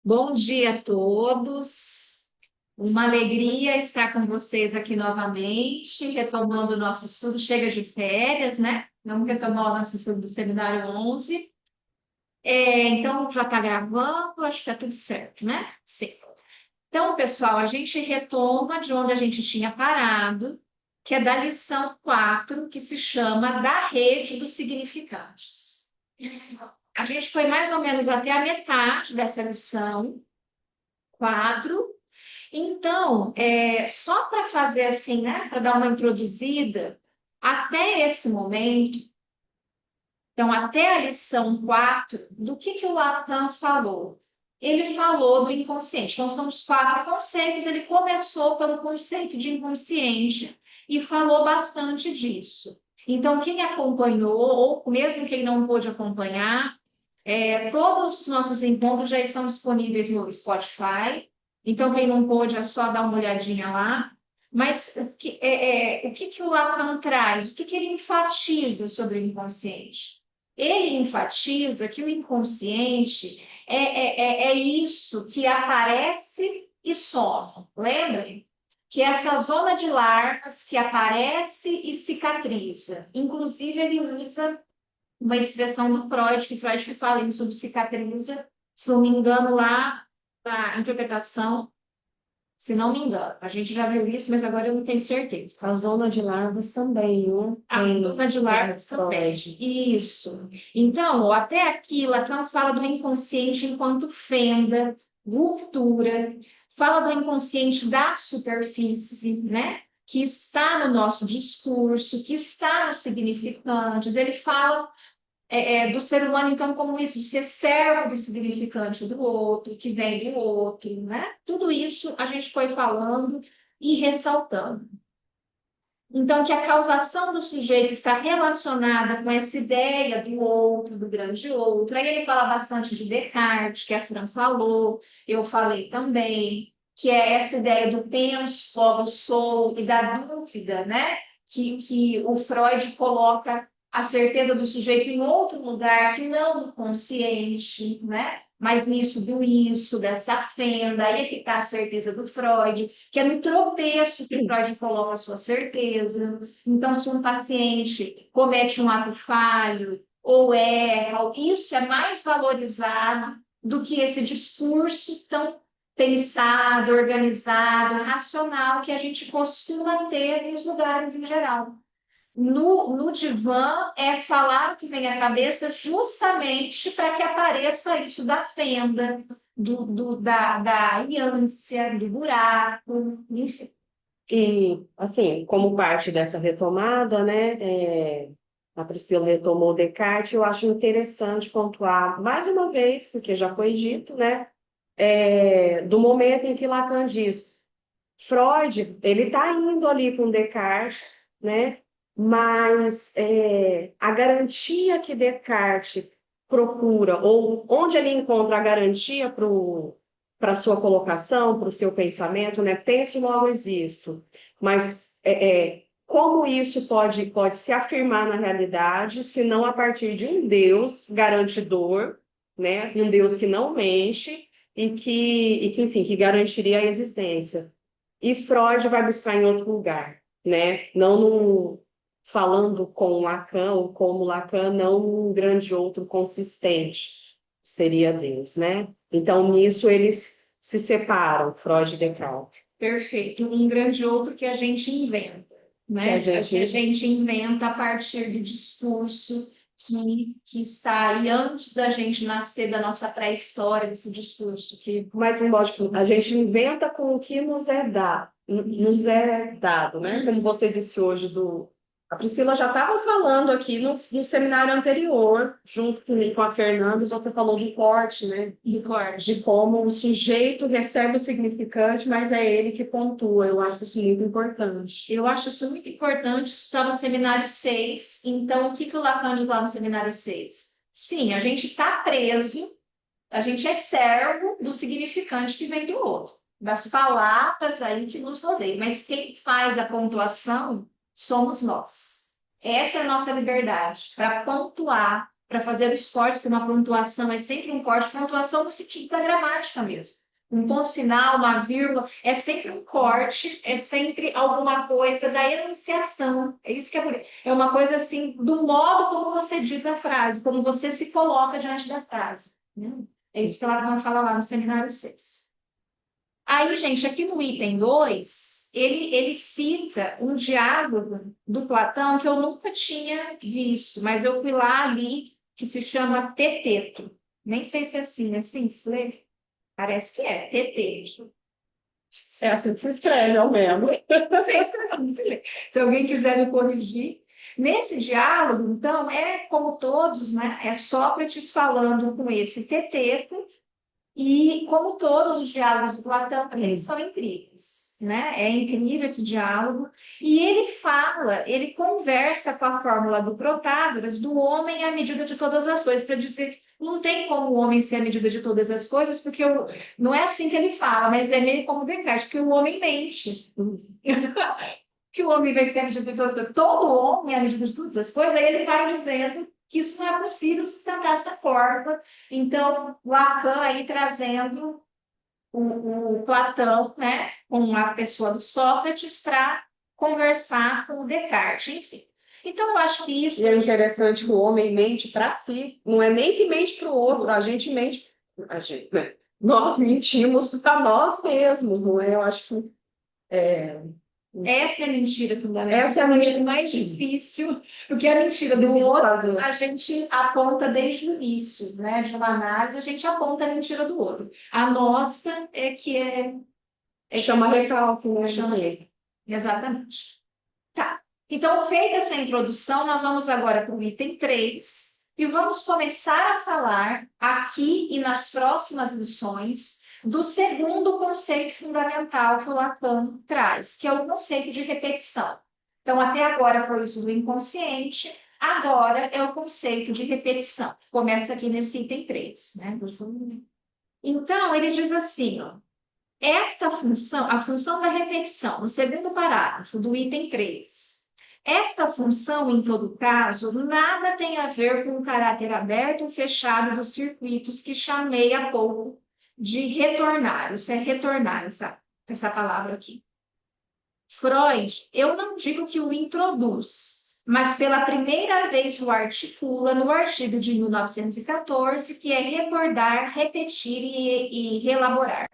Bom dia a todos. Uma alegria estar com vocês aqui novamente, retomando o nosso estudo. Chega de férias, né? Vamos retomar o nosso estudo do Seminário 11. Então, já está gravando, acho que está tudo certo, né? Sim. Então, pessoal, a gente retoma de onde a gente tinha parado, que é da lição 4, que se chama Da Rede dos Significantes. A gente foi mais ou menos até a metade dessa lição 4. Então, só para fazer assim, né, para dar uma introduzida, até esse momento, então, até a lição 4, do que o Lacan falou? Ele falou do inconsciente. Então, são os quatro conceitos. Ele começou pelo conceito de inconsciente e falou bastante disso. Então, quem acompanhou, ou mesmo quem não pôde acompanhar, todos os nossos encontros já estão disponíveis no Spotify. Então, quem não pôde, é só dar uma olhadinha lá. Mas o que o Lacan traz? O que ele enfatiza sobre o inconsciente? Ele enfatiza que o inconsciente é isso que aparece e some. Lembrem que essa zona de larvas que aparece e cicatriza. Inclusive, ele usa uma expressão do Freud que fala em sobre cicatriza, se não me engano, lá na interpretação, se não me engano. A gente já viu isso, mas agora eu não tenho certeza. A zona de larvas também, né? A zona de larvas também. Isso. Então, ó, até aqui, Lacan fala do inconsciente enquanto fenda, ruptura, fala do inconsciente da superfície, né? Que está no nosso discurso, que está nos significantes. Ele fala do ser humano, então, como isso, de ser servo do significante do outro, que vem do outro, né? Tudo isso a gente foi falando e ressaltando. Então, que a causação do sujeito está relacionada com essa ideia do outro, do grande outro. Aí ele fala bastante de Descartes, que a Fran falou, eu falei também, que é essa ideia do penso, logo sou, e da dúvida, né? Que o Freud coloca a certeza do sujeito em outro lugar, que não no consciente, né? Mas nisso do isso, dessa fenda, aí é que está a certeza do Freud, que é no tropeço que Freud coloca a sua certeza. Então, se um paciente comete um ato falho ou erra, isso é mais valorizado do que esse discurso tão pensado, organizado, racional que a gente costuma ter nos lugares em geral. No divã é falar o que vem à cabeça justamente para que apareça isso da fenda, da ânsia, do buraco, enfim. E, assim, como parte dessa retomada, né, a Priscila retomou Descartes, eu acho interessante pontuar mais uma vez, porque já foi dito, né, do momento em que Lacan diz, Freud, ele está indo ali com Descartes, né, mas a garantia que Descartes procura, ou onde ele encontra a garantia para a sua colocação, para o seu pensamento, né? Penso, logo existo. Mas como isso pode se afirmar na realidade, se não a partir de um Deus garantidor, né? Um Deus que não mente enfim, que garantiria a existência. E Freud vai buscar em outro lugar, né? Não falando com Lacan ou como Lacan, não um grande outro consistente, seria Deus, né? Então, nisso eles se separam, Freud e Descartes. Perfeito. Um grande outro que a gente inventa, Que a né? Que a gente, gente inventa a partir do discurso que está aí antes da gente nascer, da nossa pré-história, desse discurso que mas lógico, a gente inventa com o que nos é dado, né? Como você disse hoje a Priscila já estava falando aqui no seminário anterior, junto com a Fernanda, você falou de corte, né? recorte. De como o sujeito recebe o significante, mas é ele que pontua. Eu acho isso muito importante. Eu acho isso muito importante, isso está no seminário 6. Então, o que o Lacan diz lá no seminário 6? Sim, a gente está preso, a gente é servo do significante que vem do outro, das palavras aí que nos rodeiam, mas quem faz a pontuação somos nós. Essa é a nossa liberdade para pontuar para fazer os cortes, porque uma pontuação é sempre um corte, pontuação no sentido da gramática mesmo. Um ponto final, uma vírgula, é sempre um corte, é sempre alguma coisa da enunciação. É isso que é bonito. É uma coisa assim, do modo como você diz a frase, como você se coloca diante da frase. Né? É isso que ela vai falar lá no seminário 6. Aí, gente, aqui no item 2, ele cita um diálogo do Platão que eu nunca tinha visto, mas eu fui lá ali, que se chama Teteto. Nem sei se é assim se lê? Parece que é, Teteto. É assim que se escreve, é o mesmo. Não sei se é assim se lê. Se alguém quiser me corrigir. Nesse diálogo, então, é como todos, né? É Sócrates falando com esse Teteto, e como todos os diálogos do Platão, eles são incríveis, né? É incrível esse diálogo. E ele fala, ele conversa com a fórmula do Protágoras do homem à medida de todas as coisas, para dizer, não tem como o homem ser a medida de todas as coisas, porque não é assim que ele fala, mas é meio como Descartes, porque o homem mente. Que o homem vai ser a medida de todas as coisas. Todo homem é a medida de todas as coisas, aí ele vai dizendo que isso não é possível sustentar essa forma. Então, Lacan aí trazendo o Platão, né, com a pessoa do Sócrates, para conversar com o Descartes, enfim. Então, eu acho que isso. E é interessante que o homem mente para si, não é nem que mente para o outro, a gente mente, a gente, né? Nós mentimos para nós mesmos, não é? Eu acho que Essa é a mentira fundamental. essa é a a mentira mais difícil, porque a mentira do outro a gente aponta desde o início, né? De uma análise, a gente aponta a mentira do outro. A nossa chama recalque, né? chama... Exatamente. Tá. Então, feita essa introdução, nós vamos agora para o item 3 e vamos começar a falar aqui e nas próximas lições do segundo conceito fundamental que o Lacan traz, que é o conceito de repetição. Então, até agora foi isso do inconsciente, agora é o conceito de repetição. Começa aqui nesse item 3, né? Então, ele diz assim, ó, esta função, a função da repetição, no segundo parágrafo do item 3. Esta função, em todo caso, nada tem a ver com o caráter aberto ou fechado dos circuitos que chamei há pouco de retornar. Isso é retornar, essa palavra aqui. Freud, eu não digo que o introduz, mas pela primeira vez o articula no artigo de 1914, que é recordar, repetir e reelaborar,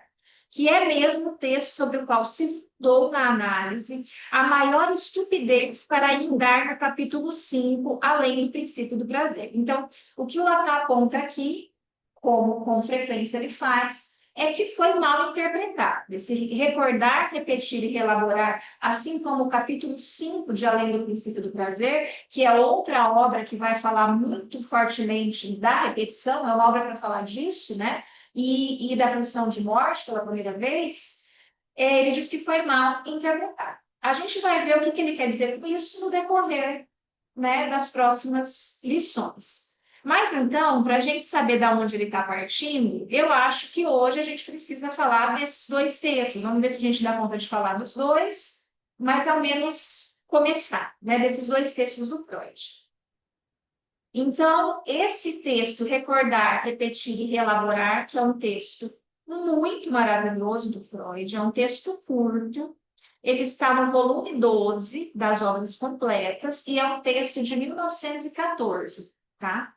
que é mesmo o texto sobre o qual se fundou na análise a maior estupidez para indar no capítulo 5, além do princípio do prazer. Então, o que o Lacan aponta aqui, como com frequência ele faz, é que foi mal interpretado. Esse recordar, repetir e reelaborar, assim como o capítulo 5 de Além do Princípio do Prazer, que é outra obra que vai falar muito fortemente da repetição, é uma obra para falar disso, né? E da pulsão de morte pela primeira vez, ele diz que foi mal interpretado. A gente vai ver o que ele quer dizer com isso no decorrer, né, das próximas lições. Mas então, para a gente saber de onde ele está partindo, eu acho que hoje a gente precisa falar desses dois textos. Vamos ver se a gente dá conta de falar dos dois, mas ao menos começar, né, desses dois textos do Freud. Então, esse texto, Recordar, Repetir e Reelaborar, que é um texto muito maravilhoso do Freud, é um texto curto, ele está no volume 12 das obras completas e é um texto de 1914, tá?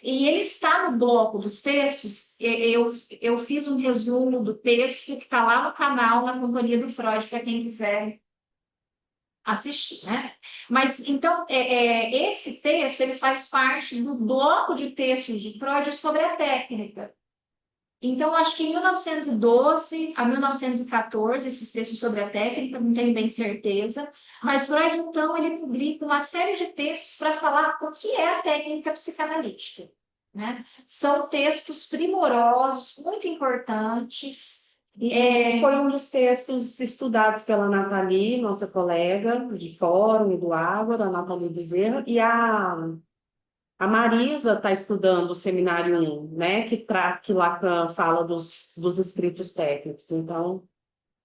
E ele está no bloco dos textos, eu fiz um resumo do texto que está lá no canal, na Companhia do Freud, para quem quiser assistir, né? Mas, então, esse texto, ele faz parte do bloco de textos de Freud sobre a técnica. Então, acho que em 1912 a 1914, esses textos sobre a técnica, não tenho bem certeza, mas Freud, então, ele publica uma série de textos para falar o que é a técnica psicanalítica, né? São textos primorosos, muito importantes. Foi um dos textos estudados pela Nathalie, nossa colega de fórum e do Ágora, a Nathalie Bezerra, e a Marisa está estudando o seminário 1, né, que Lacan fala dos escritos técnicos. Então,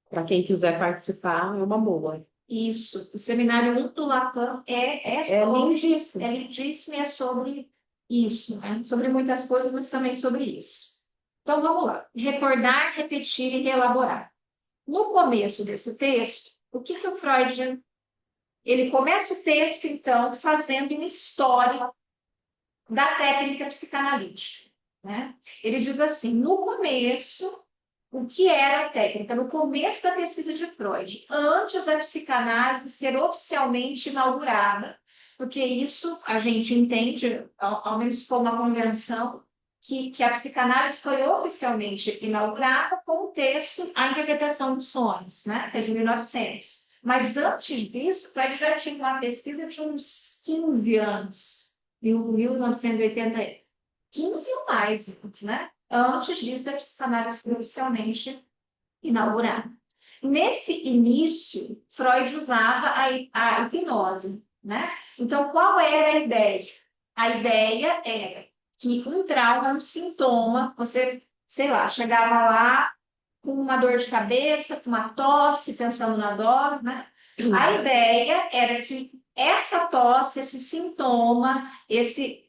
para quem quiser participar, é uma boa. Isso, o seminário 1 do Lacan é lindíssimo. É lindíssimo e é sobre Isso, né? Sobre muitas coisas, mas também sobre isso. Então vamos lá. Recordar, repetir e reelaborar. No começo desse texto, o que que o Freud ele começa o texto então fazendo uma história da técnica psicanalítica, né? Ele diz assim: no começo, o que era a técnica? No começo da pesquisa de Freud, antes da psicanálise ser oficialmente inaugurada, porque isso a gente entende, ao menos como uma convenção, que a psicanálise foi oficialmente inaugurada com o texto A Interpretação dos Sonhos, né? Que é de 1900. Mas antes disso, Freud já tinha uma pesquisa de uns 15 anos, 1980, 15 ou mais, né? Antes disso, a psicanálise foi oficialmente inaugurada. Nesse início, Freud usava a hipnose, né? Então, qual era a ideia? A ideia era que um trauma, um sintoma, você, sei lá, chegava lá com uma dor de cabeça, com uma tosse, pensando na dor, né? A ideia era que essa tosse, esse sintoma,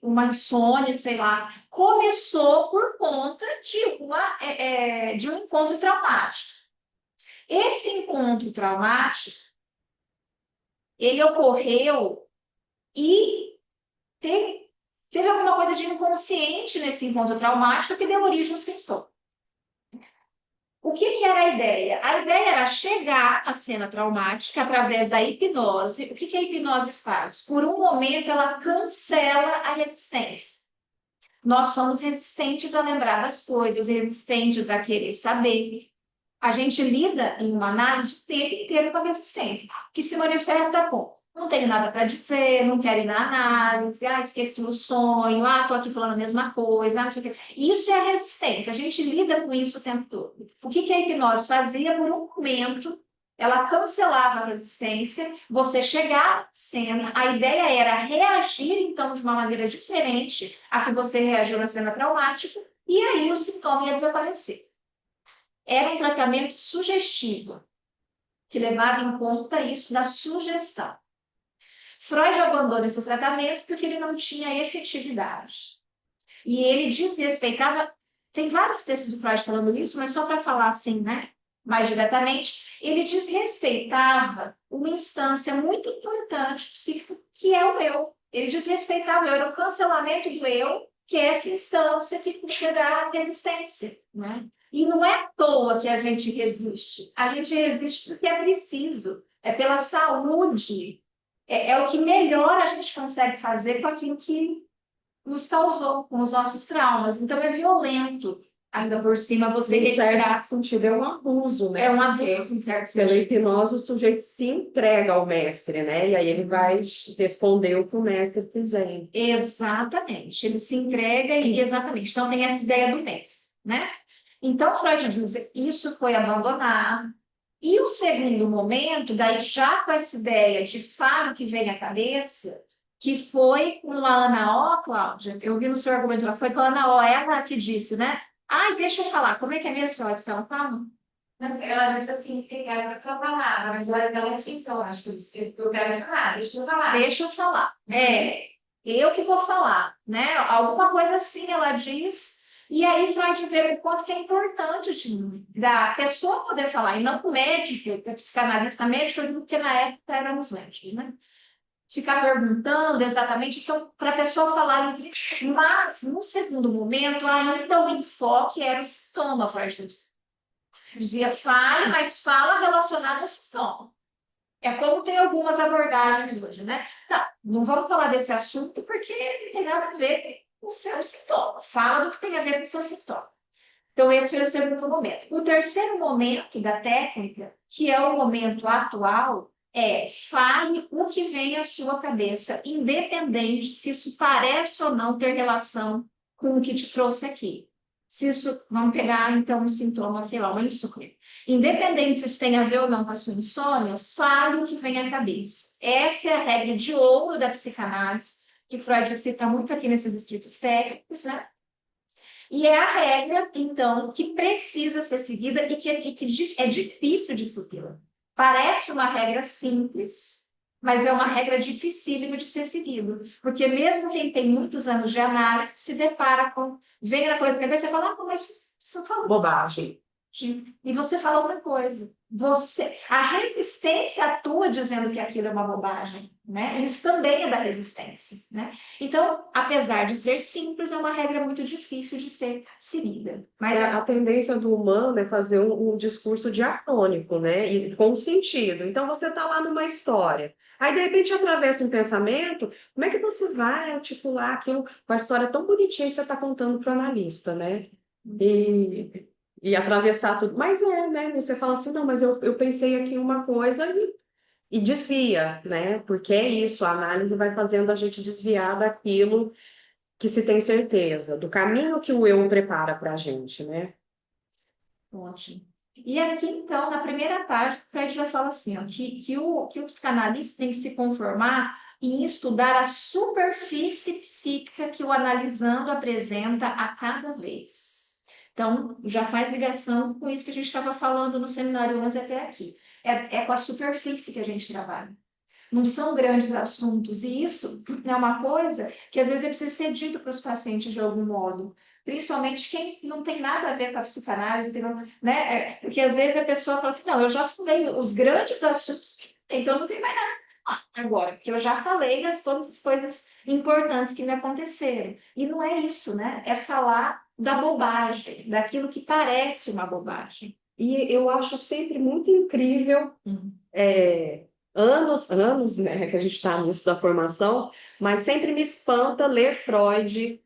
uma insônia, sei lá, começou por conta de um encontro traumático. Esse encontro traumático, ele ocorreu e teve alguma coisa de inconsciente nesse encontro traumático que deu origem ao sintoma. O que, que era a ideia? A ideia era chegar à cena traumática através da hipnose. O que, que a hipnose faz? Por um momento, ela cancela a resistência. Nós somos resistentes a lembrar das coisas, resistentes a querer saber. A gente lida em uma análise o tempo inteiro com a resistência, que se manifesta com não tenho nada para dizer, não quero ir na análise, esqueci o sonho, estou aqui falando a mesma coisa, não sei o quê. Isso é a resistência, a gente lida com isso o tempo todo. O que, que a hipnose fazia por um momento? Ela cancelava a resistência, você chegava à cena, a ideia era reagir, então, de uma maneira diferente a que você reagiu na cena traumática, e aí o sintoma ia desaparecer. Era um tratamento sugestivo, que levava em conta isso da sugestão. Freud abandona esse tratamento porque ele não tinha efetividade. E ele desrespeitava. Tem vários textos do Freud falando isso, mas só para falar assim, né? Mais diretamente, ele desrespeitava uma instância muito importante psíquica, que é o eu. Ele desrespeitava o eu, era o cancelamento do eu, que é essa instância que cuida da resistência, né? E não é à toa que a gente resiste. A gente resiste porque é preciso, é pela saúde, é o que melhor a gente consegue fazer com aquilo que nos causou, com os nossos traumas. Então é violento, ainda por cima, você Em certo retirar. sentido, é um abuso, né? É um abuso, em certo Pela sentido. hipnose, o sujeito se entrega ao mestre, né? E aí ele vai responder o que o mestre quiser. Exatamente. Ele se entrega e exatamente. Então tem essa ideia do mestre, né? Então Freud diz que isso foi abandonado. E o segundo momento, daí já com essa ideia de faro que vem à cabeça, que foi com a Ana O, Cláudia, eu vi no seu argumento, ela foi com a Ana O, ela que disse, né? Ai, deixa eu falar, como é que é mesmo que ela fala? Ela disse assim, obrigada pela palavra, mas olha pela atenção, acho isso. Eu quero falar, deixa eu falar. Deixa eu falar. Eu que vou falar, né? Alguma coisa assim ela diz, e aí Freud vê o quanto que é importante da pessoa poder falar, e não o médico, o psicanalista médico, eu digo porque na época éramos médicos, né? Ficar perguntando exatamente, então, para a pessoa falar livre. Mas, no segundo momento, ainda o enfoque era o sintoma, Freud dizia, fale, mas fala relacionado ao sintoma. É como tem algumas abordagens hoje, né? Não vamos falar desse assunto porque não tem nada a ver com o seu sintoma. Fala do que tem a ver com o seu sintoma. Então, esse foi o segundo momento. O terceiro momento da técnica, que é o momento atual, é fale o que vem à sua cabeça, independente se isso parece ou não ter relação com o que te trouxe aqui. Se isso, vamos pegar então um sintoma, sei lá, uma insônia. Independente se isso tem a ver ou não com a sua insônia, fale o que vem à cabeça. Essa é a regra de ouro da psicanálise, que Freud cita muito aqui nesses escritos técnicos, né? E é a regra, então, que precisa ser seguida e que é difícil de segui-la. Parece uma regra simples, mas é uma regra dificílima de ser seguido, porque mesmo quem tem muitos anos de análise se depara com, vem a coisa na cabeça e fala, ah, mas você falou Bobagem. e você fala outra coisa. A resistência atua dizendo que aquilo é uma bobagem, né? Isso também é da resistência, né? Então, apesar de ser simples, é uma regra muito difícil de ser seguida. Mas A tendência do humano é fazer um discurso diacrônico, né? E com sentido. Então você está lá numa história. Aí, de repente, atravessa um pensamento, como é que você vai articular aquilo com a história tão bonitinha que você está contando para o analista, né? E, e atravessar tudo. Mas né? Você fala assim, não, mas eu pensei aqui uma coisa e desvia, né? Porque é isso, a análise vai fazendo a gente desviar daquilo que se tem certeza, do caminho que o eu prepara para a gente, né? ótimo. E aqui, então, na primeira página, o Freud já fala assim, ó, que o psicanalista tem que se conformar em estudar a superfície psíquica que o analisando apresenta a cada vez. Então, já faz ligação com isso que a gente estava falando no seminário 11 até aqui. É com a superfície que a gente trabalha. Não são grandes assuntos, e isso é uma coisa que às vezes é preciso ser dito para os pacientes de algum modo, principalmente quem não tem nada a ver com a psicanálise, né? Porque às vezes a pessoa fala assim, não, eu já falei os grandes assuntos, então não tem mais nada agora, porque eu já falei todas as coisas importantes que me aconteceram. E não é isso, né? É falar da bobagem, daquilo que parece uma bobagem. E eu acho sempre muito incrível, é, anos, né, que a gente está no início da formação, mas sempre me espanta ler Freud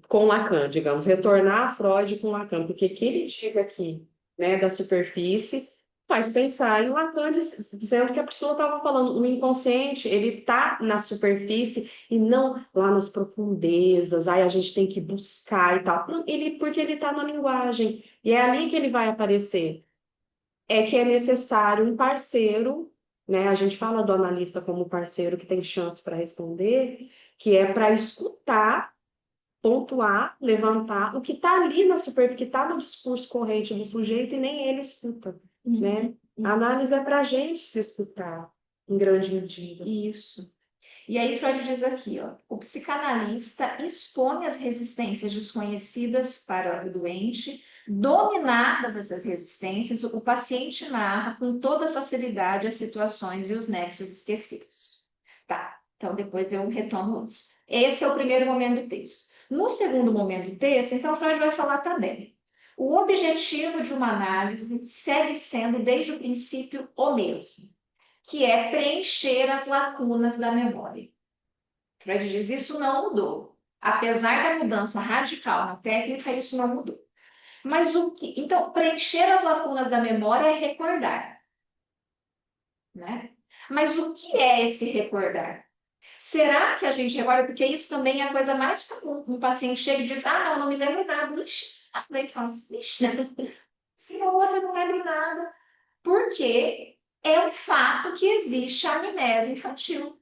com Lacan, digamos, retornar a Freud com Lacan, porque que ele diga aqui, né, da superfície, faz pensar em Lacan dizendo que a pessoa estava falando, o inconsciente, ele está na superfície e não lá nas profundezas, aí a gente tem que buscar e tal. Não, porque ele está na linguagem, e é ali que ele vai aparecer. É que é necessário um parceiro, né? A gente fala do analista como parceiro que tem chance para responder, que é para escutar, pontuar, levantar o que está ali na superfície, que está no discurso corrente do sujeito e nem ele escuta, né? A análise é para a gente se escutar, em grande medida. Isso. E aí Freud diz aqui, ó, o psicanalista expõe as resistências desconhecidas para o doente, dominadas essas resistências, o paciente narra com toda facilidade as situações e os nexos esquecidos. Tá, então depois eu retomo isso. Esse é o primeiro momento do texto. No segundo momento do texto, então Freud vai falar também. O objetivo de uma análise segue sendo desde o princípio o mesmo, que é preencher as lacunas da memória. Freud diz, isso não mudou. Apesar da mudança radical na técnica, isso não mudou. Mas o que? Então, preencher as lacunas da memória é recordar, né? Mas o que é esse recordar? Será que a gente recorda? Porque isso também é a coisa mais comum. Um paciente chega e diz, ah, não me lembro nada. Ixi. Daí fala assim, ixi, se a outra não lembro nada. Porque é um fato que existe a amnésia infantil.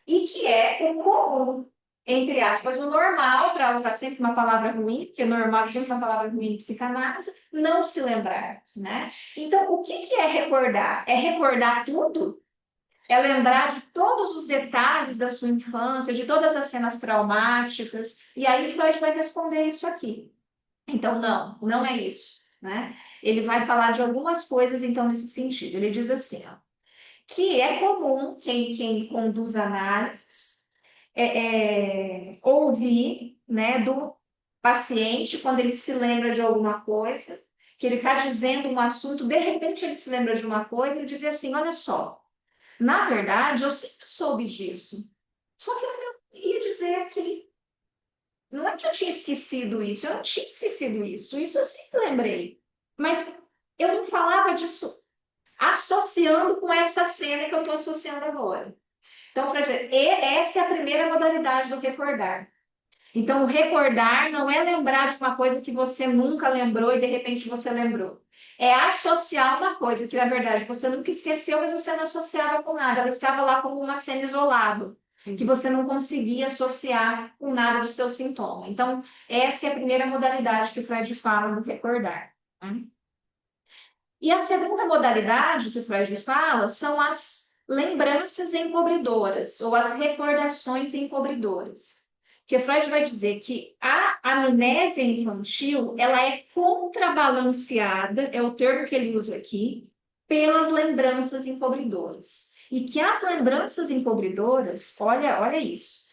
E que é o comum, entre aspas, o normal, para usar sempre uma palavra ruim, porque normal é sempre uma palavra ruim em psicanálise, não se lembrar, né? Então, o que é recordar? É recordar tudo? É lembrar de todos os detalhes da sua infância, de todas as cenas traumáticas? E aí Freud vai responder isso aqui. Então, não é isso, né? Ele vai falar de algumas coisas, então, nesse sentido. Ele diz assim, ó, que é comum quem conduz análises ouvir, né, do paciente quando ele se lembra de alguma coisa, que ele está dizendo um assunto, de repente ele se lembra de uma coisa e diz assim, olha só, na verdade eu sempre soube disso, só que eu não ia dizer aqui. Não é que eu tinha esquecido isso, eu não tinha esquecido isso eu sempre lembrei. Mas eu não falava disso associando com essa cena que eu estou associando agora. Então, essa é a primeira modalidade do recordar. Então, o recordar não é lembrar de uma coisa que você nunca lembrou e de repente você lembrou. É associar uma coisa que, na verdade, você nunca esqueceu, mas você não associava com nada. Ela estava lá como uma cena isolada, que você não conseguia associar com nada do seu sintoma. Então, essa é a primeira modalidade que o Freud fala do recordar. E a segunda modalidade que o Freud fala são as lembranças encobridoras ou as recordações encobridoras. Porque Freud vai dizer que a amnésia infantil ela é contrabalanceada, é o termo que ele usa aqui, pelas lembranças encobridoras. E que as lembranças encobridoras, olha isso,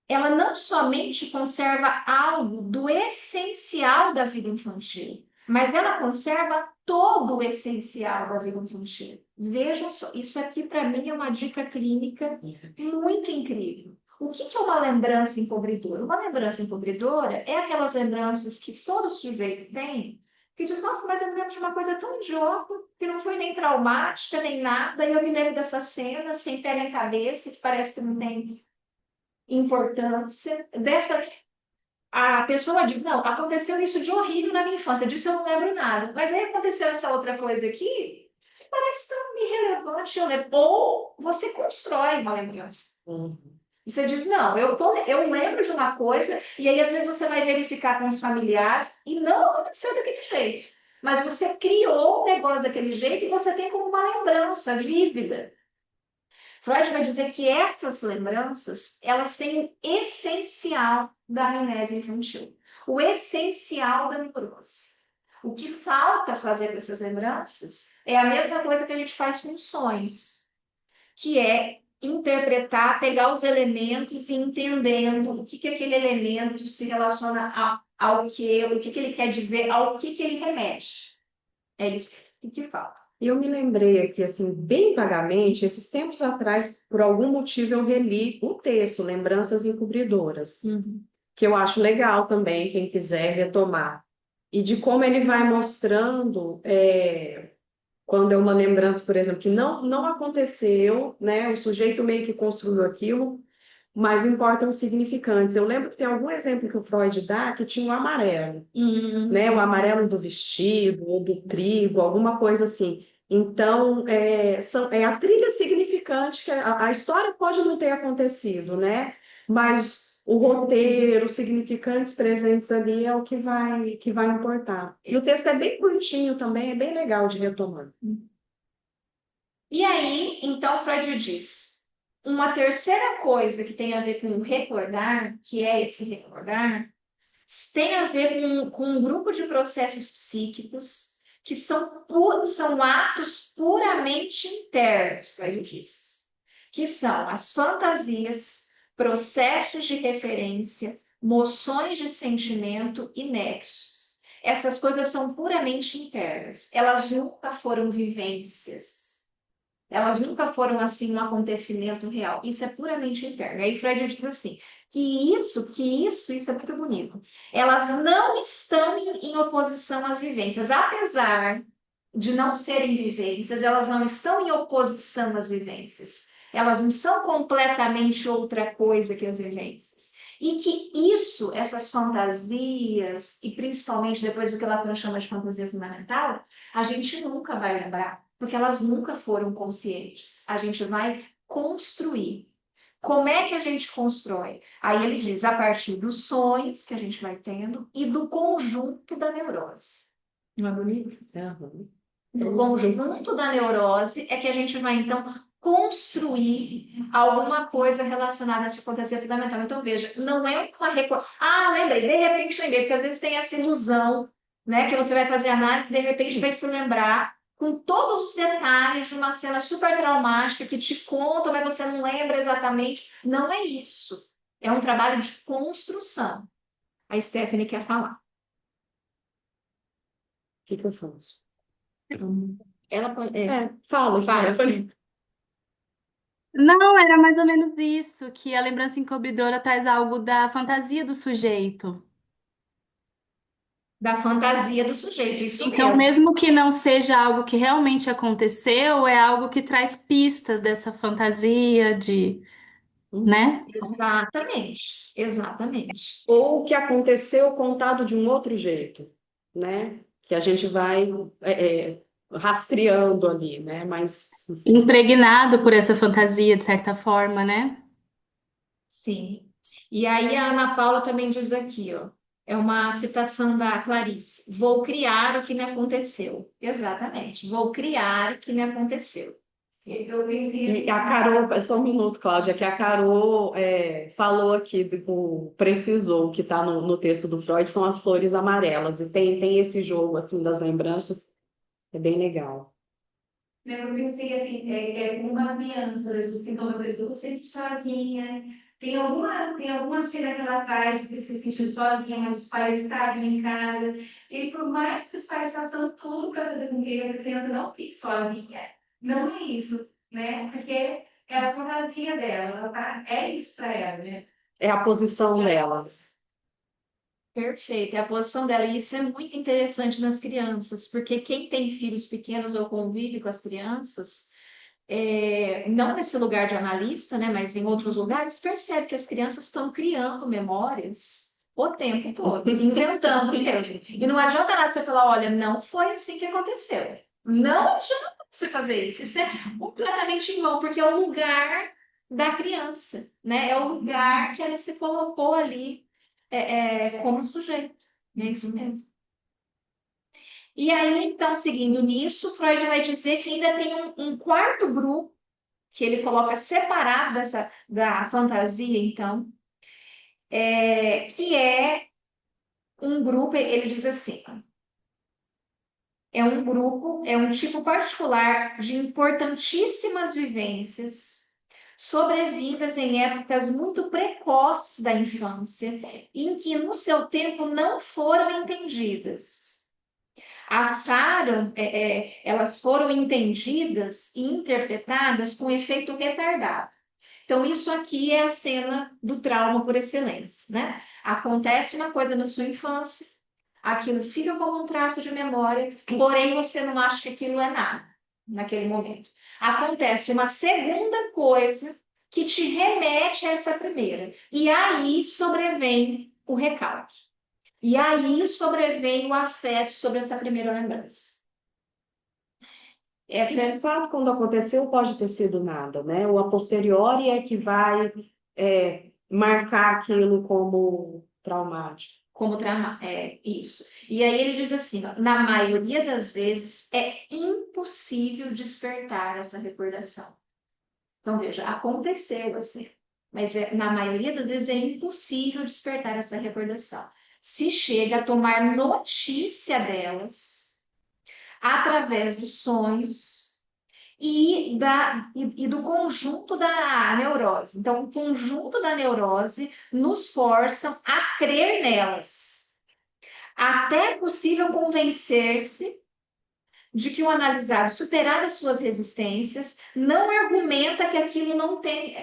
ela não somente conserva algo do essencial da vida infantil, mas ela conserva todo o essencial da vida infantil. Vejam só, isso aqui para mim é uma dica clínica muito incrível. O que é uma lembrança encobridora? Uma lembrança encobridora é aquelas lembranças que todo sujeito tem, que diz, nossa, mas eu me lembro de uma coisa tão idiota, que não foi nem traumática, nem nada, e eu me lembro dessa cena, sem pé nem cabeça, que parece que não tem importância. A pessoa diz, não, aconteceu isso de horrível na minha infância, disso eu não lembro nada. Mas aí aconteceu essa outra coisa aqui, que parece tão irrelevante, eu lembro. Ou você constrói uma lembrança. Você diz, não, eu lembro de uma coisa, e aí às vezes você vai verificar com os familiares, e não aconteceu daquele jeito. Mas você criou um negócio daquele jeito e você tem como uma lembrança vívida. Freud vai dizer que essas lembranças, elas têm o essencial da amnésia infantil, o essencial da neurose. O que falta fazer com essas lembranças é a mesma coisa que a gente faz com os sonhos, que é interpretar, pegar os elementos e entendendo o que aquele elemento se relaciona ao que, o que ele quer dizer, ao que ele remete. É isso que falta. Eu me lembrei aqui, assim, bem vagamente, esses tempos atrás, por algum motivo, eu reli o texto, Lembranças Encobridoras, que eu acho legal também, quem quiser retomar. E de como ele vai mostrando, quando é uma lembrança, por exemplo, que não aconteceu, né? O sujeito meio que construiu aquilo, mas importam os significantes. Eu lembro que tem algum exemplo que o Freud dá que tinha o amarelo, né? O amarelo do vestido, ou do trigo, alguma coisa assim. Então, é a trilha significante, que a história pode não ter acontecido, né? Mas o roteiro, os significantes presentes ali é o que vai importar. E o texto é bem curtinho também, é bem legal de retomar. E aí, então, Freud diz, uma terceira coisa que tem a ver com recordar, que é esse recordar, tem a ver com um grupo de processos psíquicos que são atos puramente internos, Freud diz, que são as fantasias, processos de referência, moções de sentimento e nexos. Essas coisas são puramente internas, elas nunca foram vivências. Elas nunca foram assim um acontecimento real. Isso é puramente interno. Aí Freud diz assim, isso é muito bonito. Elas não estão em oposição às vivências, apesar de não serem vivências, elas não estão em oposição às vivências. Elas não são completamente outra coisa que as vivências. E que essas fantasias, e principalmente depois do que Lacan chama de fantasia fundamental, a gente nunca vai lembrar, porque elas nunca foram conscientes. A gente vai construir. Como é que a gente constrói? Aí ele diz, a partir dos sonhos que a gente vai tendo e do conjunto da neurose. Não é bonito? Do conjunto da neurose é que a gente vai, então, construir alguma coisa relacionada a essa fantasia fundamental. Então, veja, não é uma lembrei, de repente lembrei, porque às vezes tem essa ilusão, né, que você vai fazer análise e de repente vai se lembrar com todos os detalhes de uma cena super traumática que te contam, mas você não lembra exatamente. Não é isso. É um trabalho de construção. A Stephanie quer falar. O que eu faço? Ela Fala, Stephanie. Não, era mais ou menos isso, que a lembrança encobridora traz algo da fantasia do sujeito. Da fantasia do sujeito, isso Então, mesmo. mesmo que não seja algo que realmente aconteceu, é algo que traz pistas dessa fantasia né? Exatamente, exatamente. Ou o que aconteceu contado de um outro jeito, né? Que a gente vai rastreando ali, né? Mas Impregnado por essa fantasia, de certa forma, né? Sim. E aí a Ana Paula também diz aqui, ó, é uma citação da Clarice: vou criar o que me aconteceu. Exatamente, vou criar o que me aconteceu. Eu pensei E a Carol, só um minuto, Cláudia, que a Carol falou aqui, precisou, que está no texto do Freud, são as flores amarelas. E tem esse jogo, assim, das lembranças, é bem legal. Eu pensei assim, como uma criança, às vezes você toma eu sempre sozinha. Tem alguma cena que ela faz de se sentir sozinha, mas os pais estavam em casa. E por mais que os pais façam tudo para fazer com que essa criança não fique sozinha, não é isso, né? Porque é a fantasia dela, é isso para ela, né? É a posição delas. Perfeito, é a posição dela. E isso é muito interessante nas crianças, porque quem tem filhos pequenos ou convive com as crianças, não nesse lugar de analista, né, mas em outros lugares, percebe que as crianças estão criando memórias o tempo todo, inventando mesmo. E não adianta nada você falar, olha, não foi assim que aconteceu. Não adianta você fazer isso. Isso é completamente em vão, porque é o lugar da criança, né? É o lugar que ela se colocou ali como sujeito. É isso mesmo. E aí, então, seguindo nisso, Freud vai dizer que ainda tem um quarto grupo que ele coloca separado da fantasia, então, que é um grupo, ele diz assim, é um grupo, é um tipo particular de importantíssimas vivências sobrevindas em épocas muito precoces da infância, em que no seu tempo não foram entendidas. Elas foram entendidas e interpretadas com efeito retardado. Então, isso aqui é a cena do trauma por excelência, né? Acontece uma coisa na sua infância, aquilo fica como um traço de memória, porém você não acha que aquilo é nada naquele momento. Acontece uma segunda coisa que te remete a essa primeira, e aí sobrevém o recalque. E aí sobrevém o afeto sobre essa primeira lembrança. E, de fato, quando aconteceu, pode ter sido nada, né? O a posteriori é que vai marcar aquilo como traumático. Como trauma, é isso. E aí ele diz assim, ó, na maioria das vezes é impossível despertar essa recordação. Então veja, aconteceu assim, mas na maioria das vezes é impossível despertar essa recordação. Se chega a tomar notícia delas através dos sonhos e do conjunto da neurose. Então, o conjunto da neurose nos forçam a crer nelas. Até é possível convencer-se de que o analisado, superar as suas resistências, não argumenta que aquilo não tem,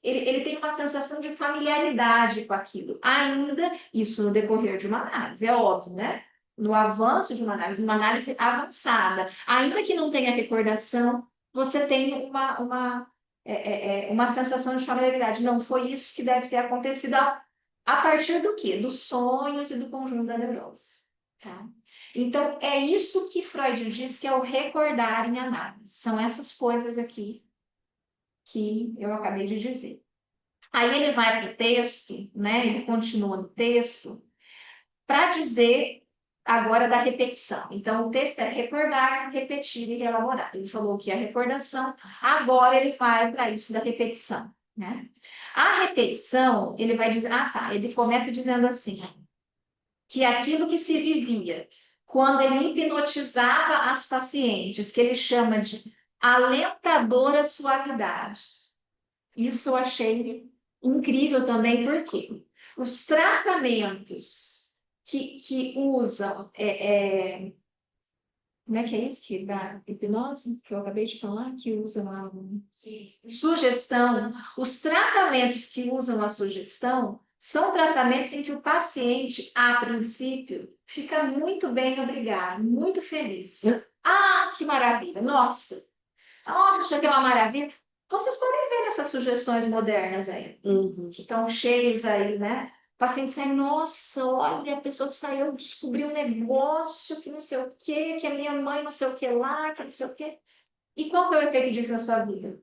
ele tem uma sensação de familiaridade com aquilo. Ainda isso no decorrer de uma análise, é óbvio, né? No avanço de uma análise avançada, ainda que não tenha recordação, você tem uma sensação de familiaridade. Não foi isso que deve ter acontecido a partir do quê? Dos sonhos e do conjunto da neurose. Tá? Então, é isso que Freud diz que é o recordar em análise. São essas coisas aqui que eu acabei de dizer. Aí ele vai para o texto, né? Ele continua no texto para dizer agora da repetição. Então, o texto é recordar, repetir e elaborar. Ele falou que é a recordação, agora ele vai para isso da repetição, né? A repetição, ele vai dizer, ele começa dizendo assim, que aquilo que se vivia quando ele hipnotizava as pacientes, que ele chama de alentadora suavidade. Isso eu achei incrível também, porque os tratamentos que usam, como é que é isso que da hipnose, que eu acabei de falar, que usam a sugestão, os tratamentos que usam a sugestão são tratamentos em que o paciente, a princípio, fica muito bem, obrigado, muito feliz. Ah, que maravilha! Nossa, isso aqui é uma maravilha. Vocês podem ver essas sugestões modernas aí, que estão cheias aí, né? O paciente sai, nossa, olha, a pessoa saiu, descobriu um negócio que não sei o quê, que a minha mãe não sei o que lá, que não sei o quê. E qual que é o efeito disso na sua vida?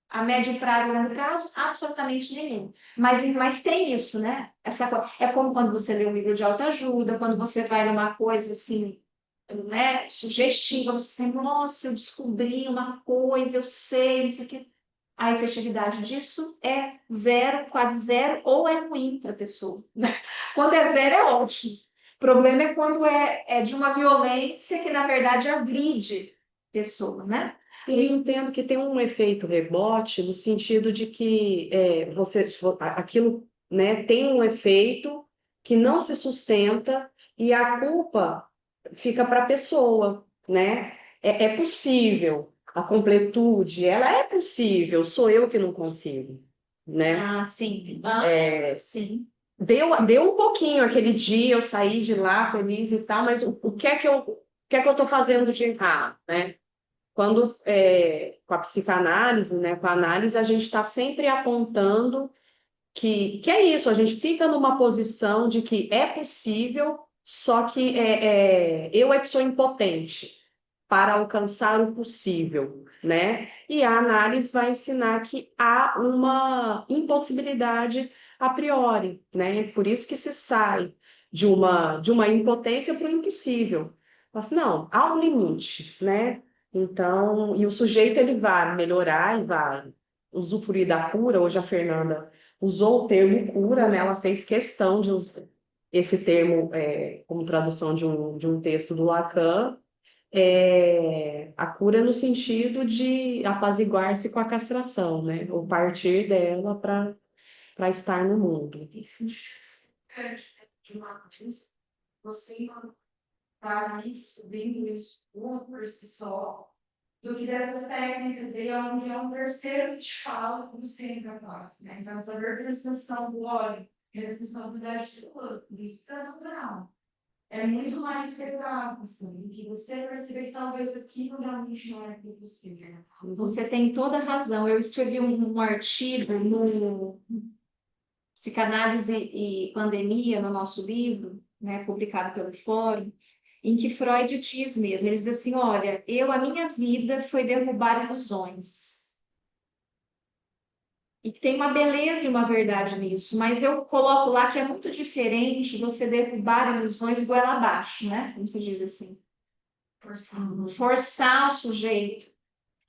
A médio prazo e longo prazo, absolutamente nenhum. Mas tem isso, né? É como quando você lê um livro de autoajuda, quando você vai numa coisa assim, né, sugestiva, você assim, nossa, eu descobri uma coisa, eu sei, não sei o quê. A efetividade disso é zero, quase zero, ou é ruim para a pessoa. Quando é zero, é ótimo. O problema é quando é de uma violência que, na verdade, agride a pessoa, né? Eu entendo que tem um efeito rebote no sentido de que aquilo, né, tem um efeito que não se sustenta e a culpa fica para a pessoa, né? É possível, a completude, ela é possível, sou eu que não consigo, né? Ah, sim. Sim. Deu um pouquinho aquele dia, eu saí de lá feliz e tal, mas o que é que eu estou fazendo de errado, né? Quando com a psicanálise, né, com a análise, a gente está sempre apontando que é isso, a gente fica numa posição de que é possível, só que eu é que sou impotente para alcançar o possível, né? E a análise vai ensinar que há uma impossibilidade a priori, né? Por isso que se sai de uma impotência para o impossível. Mas não, há um limite, né? Então, e o sujeito ele vai melhorar e vai usufruir da cura. Hoje a Fernanda usou o termo cura, né? Ela fez questão de usar esse termo como tradução de um texto do Lacan, a cura no sentido de apaziguar-se com a castração, né? Ou partir dela para estar no mundo. De uma vez, você está ali subindo isso tudo por si só, do que dessas técnicas aí, onde é um terceiro que te fala como você é incapaz, né? Então, essa verbalização do óleo, responsabilidade do outro, isso é natural. É muito mais pesado, assim, que você perceber que talvez aquilo realmente não é possível. Você tem toda a razão. Eu escrevi um artigo no Psicanálise e Pandemia, no nosso livro, né, publicado pelo Fórum, em que Freud diz mesmo, ele diz assim, olha, a minha vida foi derrubar ilusões. E que tem uma beleza e uma verdade nisso, mas eu coloco lá que é muito diferente você derrubar ilusões goela abaixo, né? Como se diz assim. Forçar o sujeito.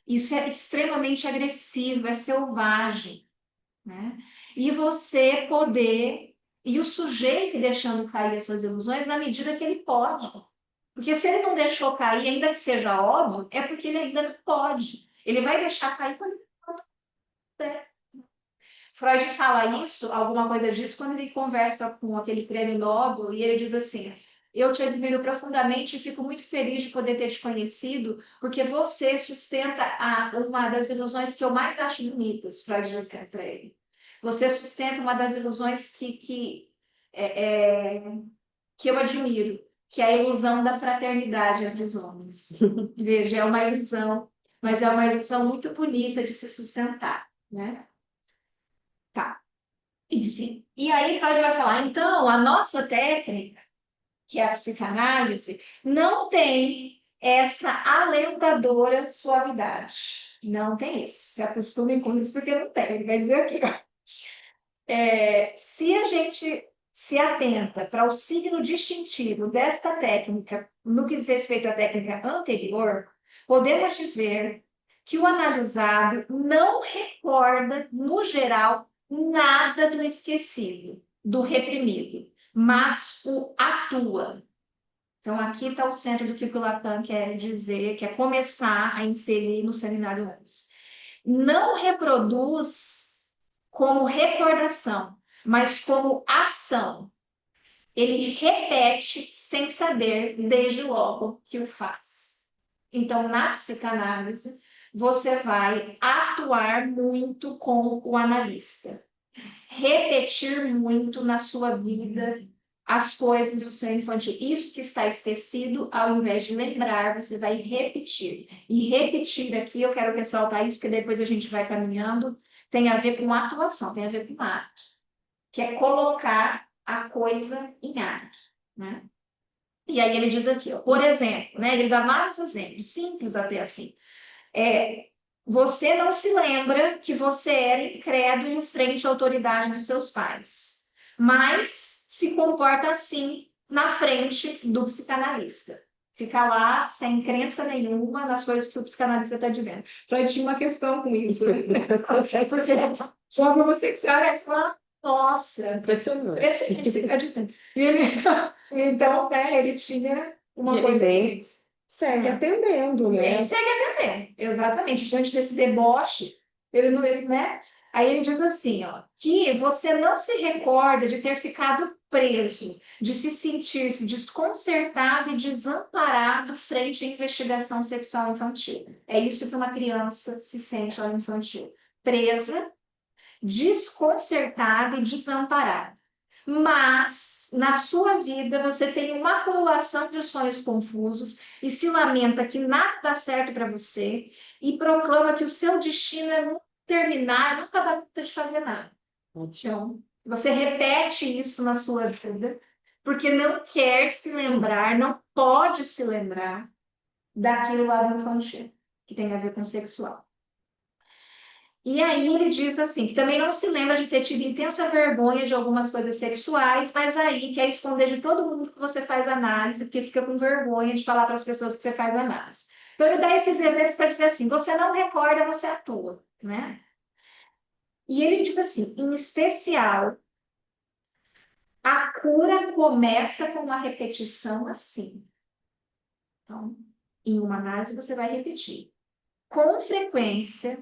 Isso é extremamente agressivo, é selvagem, né? E você poder, e o sujeito deixando cair as suas ilusões na medida que ele pode. Porque se ele não deixou cair, ainda que seja óbvio, é porque ele ainda não pode. Ele vai deixar cair quando ele puder. Freud fala isso, alguma coisa disso, quando ele conversa com aquele prêmio Nobel e ele diz assim: eu te admiro profundamente e fico muito feliz de poder ter te conhecido, porque você sustenta uma das ilusões que eu mais acho bonitas, Freud diz para ele. Você sustenta uma das ilusões que eu admiro, que é a ilusão da fraternidade entre os homens. Veja, é uma ilusão, mas é uma ilusão muito bonita de se sustentar, né? Tá. Enfim. E aí Freud vai falar, então, a nossa técnica, que é a psicanálise, não tem essa alentadora suavidade. Não tem isso. Se acostumem com isso, porque não tem. Ele vai dizer aqui, ó. Se a gente se atenta para o signo distintivo desta técnica, no que diz respeito à técnica anterior, podemos dizer que o analisado não recorda, no geral, nada do esquecido, do reprimido, mas o atua. Então, aqui está o centro do que o Lacan quer dizer, quer começar a inserir no seminário 11. Não reproduz como recordação, mas como ação. Ele repete sem saber, desde logo que o faz. Então, na psicanálise, você vai atuar muito com o analista, repetir muito na sua vida as coisas do seu infantil. Isso que está esquecido, ao invés de lembrar, você vai repetir. E repetir aqui, eu quero ressaltar isso, porque depois a gente vai caminhando, tem a ver com atuação, tem a ver com ato, que é colocar a coisa em ato, né? E aí ele diz aqui, ó, por exemplo, né, ele dá vários exemplos, simples até assim. Você não se lembra que você era incrédulo frente à autoridade dos seus pais, mas se comporta assim na frente do psicanalista. Ficar lá sem crença nenhuma nas coisas que o psicanalista está dizendo. Freud tinha uma questão com isso. Porque jovem homossexual é falar, nossa, Impressionante. impressionante. E ele, então, né, ele tinha uma E ele coisa nem que segue atendendo, né? ele segue atender, exatamente. Diante desse deboche, ele não, ele, né? Aí ele diz assim, ó, que você não se recorda de ter ficado preso, de se sentir-se desconcertado e desamparado frente à investigação sexual infantil. É isso que uma criança se sente ao infantil. Presa, desconcertada e desamparada. Mas na sua vida você tem uma acumulação de sonhos confusos e se lamenta que nada dá certo para você e proclama que o seu destino é nunca terminar, nunca dar conta de fazer nada. Então, você repete isso na sua vida porque não quer se lembrar, não pode se lembrar daquilo lá do infantil, que tem a ver com sexual. E aí ele diz assim, que também não se lembra de ter tido intensa vergonha de algumas coisas sexuais, mas aí quer esconder de todo mundo que você faz análise, porque fica com vergonha de falar para as pessoas que você faz análise. Então ele dá esses exemplos para dizer assim, você não recorda, você atua, né? E ele diz assim, em especial, a cura começa com uma repetição assim. Então, em uma análise você vai repetir. Com frequência,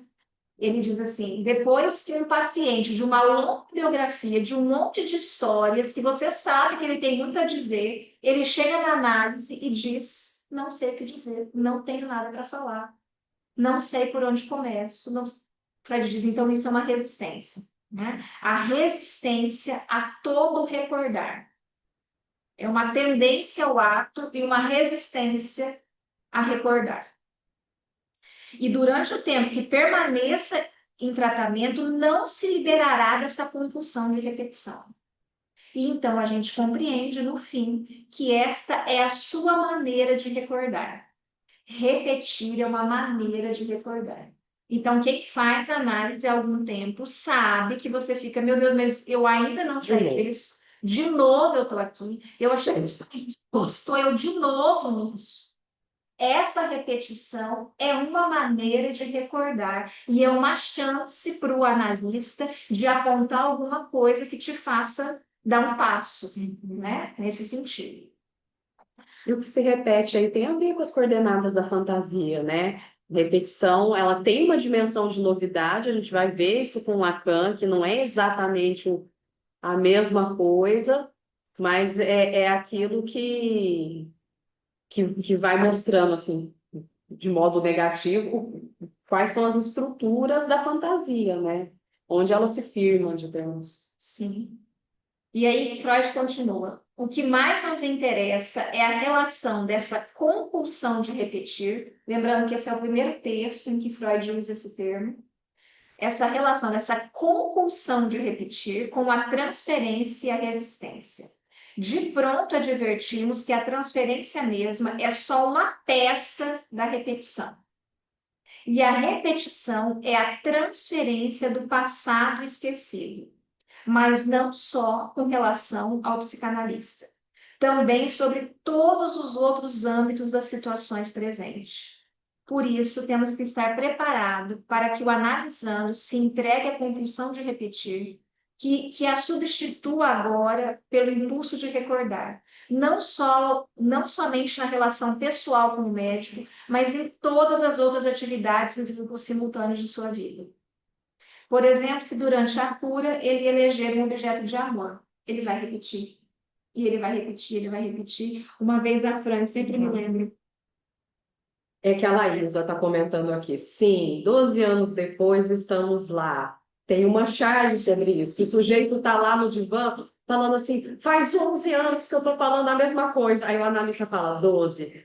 ele diz assim: depois que um paciente de uma longa biografia, de um monte de histórias, que você sabe que ele tem muito a dizer, ele chega na análise e diz: não sei o que dizer, não tenho nada para falar, não sei por onde começo. Não... Freud diz: então isso é uma resistência. Né? A resistência a todo recordar. É uma tendência ao ato e uma resistência a recordar. E durante o tempo que permaneça em tratamento, não se liberará dessa compulsão de repetição. E então a gente compreende no fim que esta é a sua maneira de recordar. Repetir é uma maneira de recordar. Então, quem faz análise há algum tempo sabe que você fica, meu Deus, mas eu ainda não sei disso. De novo eu estou aqui. Eu achei que estou eu de novo nisso. Essa repetição é uma maneira de recordar e é uma chance para o analista de apontar alguma coisa que te faça dar um passo, né? Nesse sentido. E o que se repete aí tem a ver com as coordenadas da fantasia, né? Repetição, ela tem uma dimensão de novidade, a gente vai ver isso com Lacan, que não é exatamente a mesma coisa, mas é aquilo que vai mostrando, assim, de modo negativo, quais são as estruturas da fantasia, né? Onde elas se firmam, digamos. Sim. E aí Freud continua. O que mais nos interessa é a relação dessa compulsão de repetir, lembrando que esse é o primeiro texto em que Freud usa esse termo, essa relação dessa compulsão de repetir com a transferência e a resistência. De pronto advertimos que a transferência mesma é só uma peça da repetição. E a repetição é a transferência do passado esquecido, mas não só com relação ao psicanalista, também sobre todos os outros âmbitos das situações presentes. Por isso, temos que estar preparados para que o analisando se entregue à compulsão de repetir, que a substitua agora pelo impulso de recordar, não somente na relação pessoal com o médico, mas em todas as outras atividades e vínculos simultâneos de sua vida. Por exemplo, se durante a cura ele eleger um objeto de amor, ele vai repetir. E ele vai repetir, ele vai repetir. Uma vez a Fran, sempre me lembro. É que a Laísa está comentando aqui. Sim, 12 anos depois estamos lá. Tem uma charge sobre isso, que o sujeito está lá no divã falando assim, faz 11 anos que eu estou falando a mesma coisa. Aí o analista fala, 12.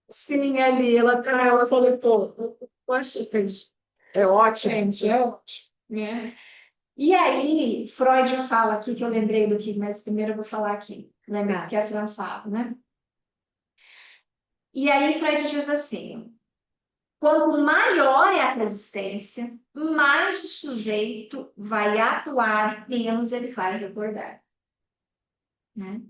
Sim, ali, ela falou, pô, eu achei, gente, É ótimo. é ótimo, né? E aí, Freud fala aqui, que eu lembrei do que, mas primeiro eu vou falar aqui, lembra que a Fran fala, né? E aí, Freud diz assim, quanto maior é a resistência, mais o sujeito vai atuar, menos ele vai recordar. Né?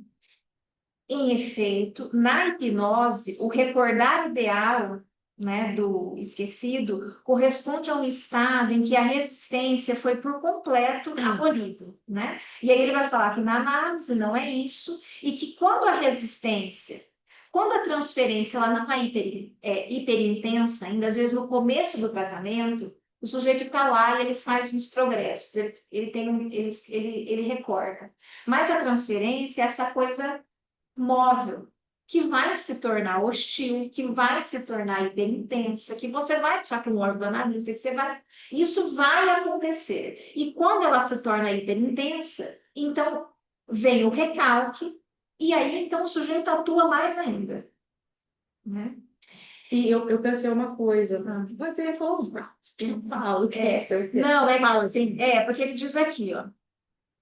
Em efeito, na hipnose, o recordar ideal, né, do esquecido corresponde a um estado em que a resistência foi por completo abolida, né? E aí ele vai falar que na análise não é isso e que quando a transferência ela não é hiperintensa, ainda às vezes no começo do tratamento, o sujeito está lá e ele faz uns progressos, ele recorda. Mas a transferência é essa coisa móvel, que vai se tornar hostil, que vai se tornar hiperintensa, que você vai ficar com o órgão analista, que você vai. Isso vai acontecer. E quando ela se torna hiperintensa, então vem o recalque, e aí então o sujeito atua mais ainda. Né? E eu pensei uma coisa, você falou, eu falo, Não, é que assim, porque ele diz aqui,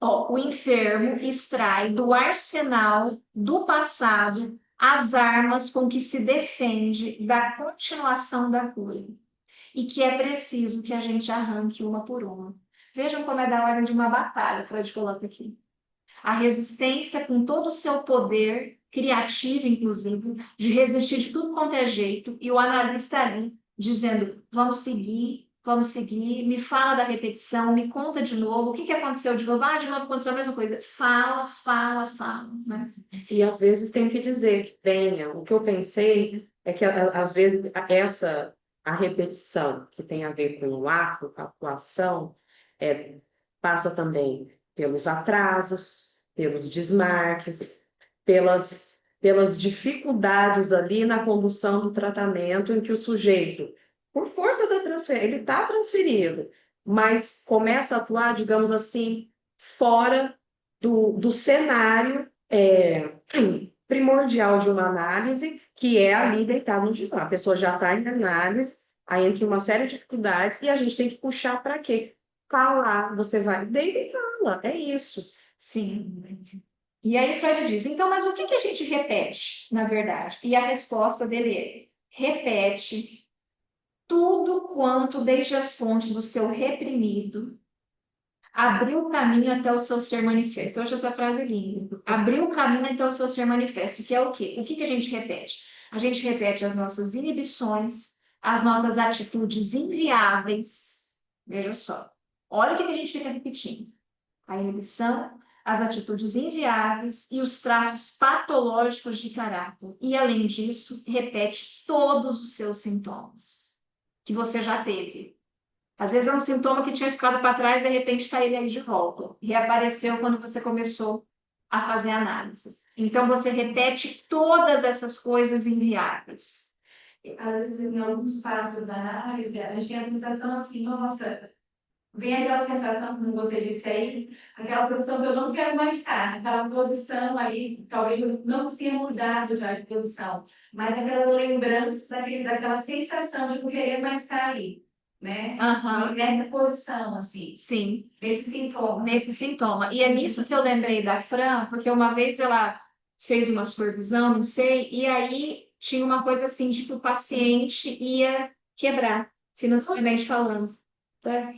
ó, o enfermo extrai do arsenal do passado as armas com que se defende da continuação da cura e que é preciso que a gente arranque uma por uma. Vejam como é da ordem de uma batalha, Freud coloca aqui. A resistência com todo o seu poder criativo, inclusive, de resistir de tudo quanto é jeito, e o analista ali dizendo, vamos seguir, me fala da repetição, me conta de novo, o que aconteceu de novo? De novo aconteceu a mesma coisa. Fala, né? E às vezes tem que dizer que venha. O que eu pensei é que às vezes a repetição que tem a ver com o ato, a atuação, passa também pelos atrasos, pelos desmarques, pelas dificuldades ali na condução do tratamento em que o sujeito, por força da transferência, ele está transferido, mas começa a atuar, digamos assim, fora do cenário primordial de uma análise, que é ali deitar no divã. A pessoa já está em análise, aí entra uma série de dificuldades, e a gente tem que puxar para quê? Falar, você vai, deita e fala, é isso. Sim. E aí Freud diz, então, mas o que a gente repete, na verdade? E a resposta dele é, repete tudo quanto desde as fontes do seu reprimido abriu o caminho até o seu ser manifesto. Eu acho essa frase linda. Abriu o caminho até o seu ser manifesto, que é o quê? O que a gente repete? A gente repete as nossas inibições, as nossas atitudes inviáveis. Veja só. Olha o que a gente fica repetindo. A inibição, as atitudes inviáveis e os traços patológicos de caráter. E, além disso, repete todos os seus sintomas que você já teve. Às vezes é um sintoma que tinha ficado para trás, de repente está ele aí de volta. Reapareceu quando você começou a fazer a análise. Então, você repete todas essas coisas inviáveis. Às vezes, em alguns passos da análise, a gente tem a sensação assim, nossa, vem aquela sensação, como você disse aí, aquela sensação que eu não quero mais estar, aquela posição ali, talvez eu não tenha mudado já de posição, mas aquela lembrança daquela sensação de não querer mais estar ali, né? Nessa posição, assim. Sim. Nesse sintoma. E é nisso que eu lembrei da Fran, porque uma vez ela fez uma supervisão, não sei, e aí tinha uma coisa assim de que o paciente ia quebrar, financeiramente falando.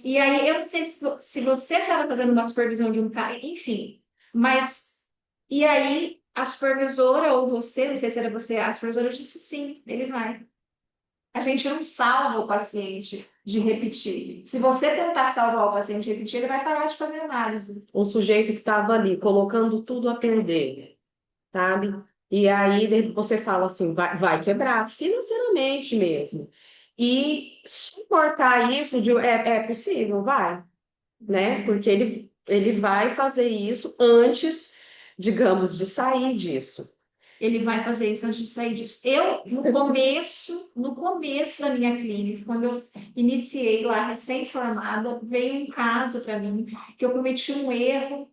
E aí, eu não sei se você estava fazendo uma supervisão de um cara, enfim, mas. E aí, a supervisora, ou você, não sei se era você, a supervisora disse sim, ele vai. A gente não salva o paciente de repetir. Se você tentar salvar o paciente de repetir, ele vai parar de fazer análise. Um sujeito que estava ali, colocando tudo a perder, sabe? E aí você fala assim, vai quebrar, financeiramente mesmo. E suportar isso é possível, vai, né? Porque ele vai fazer isso antes, digamos, de sair disso. Ele vai fazer isso antes de sair disso. Eu, no começo da minha clínica, quando eu iniciei lá, recém-formada, veio um caso para mim que eu cometi um erro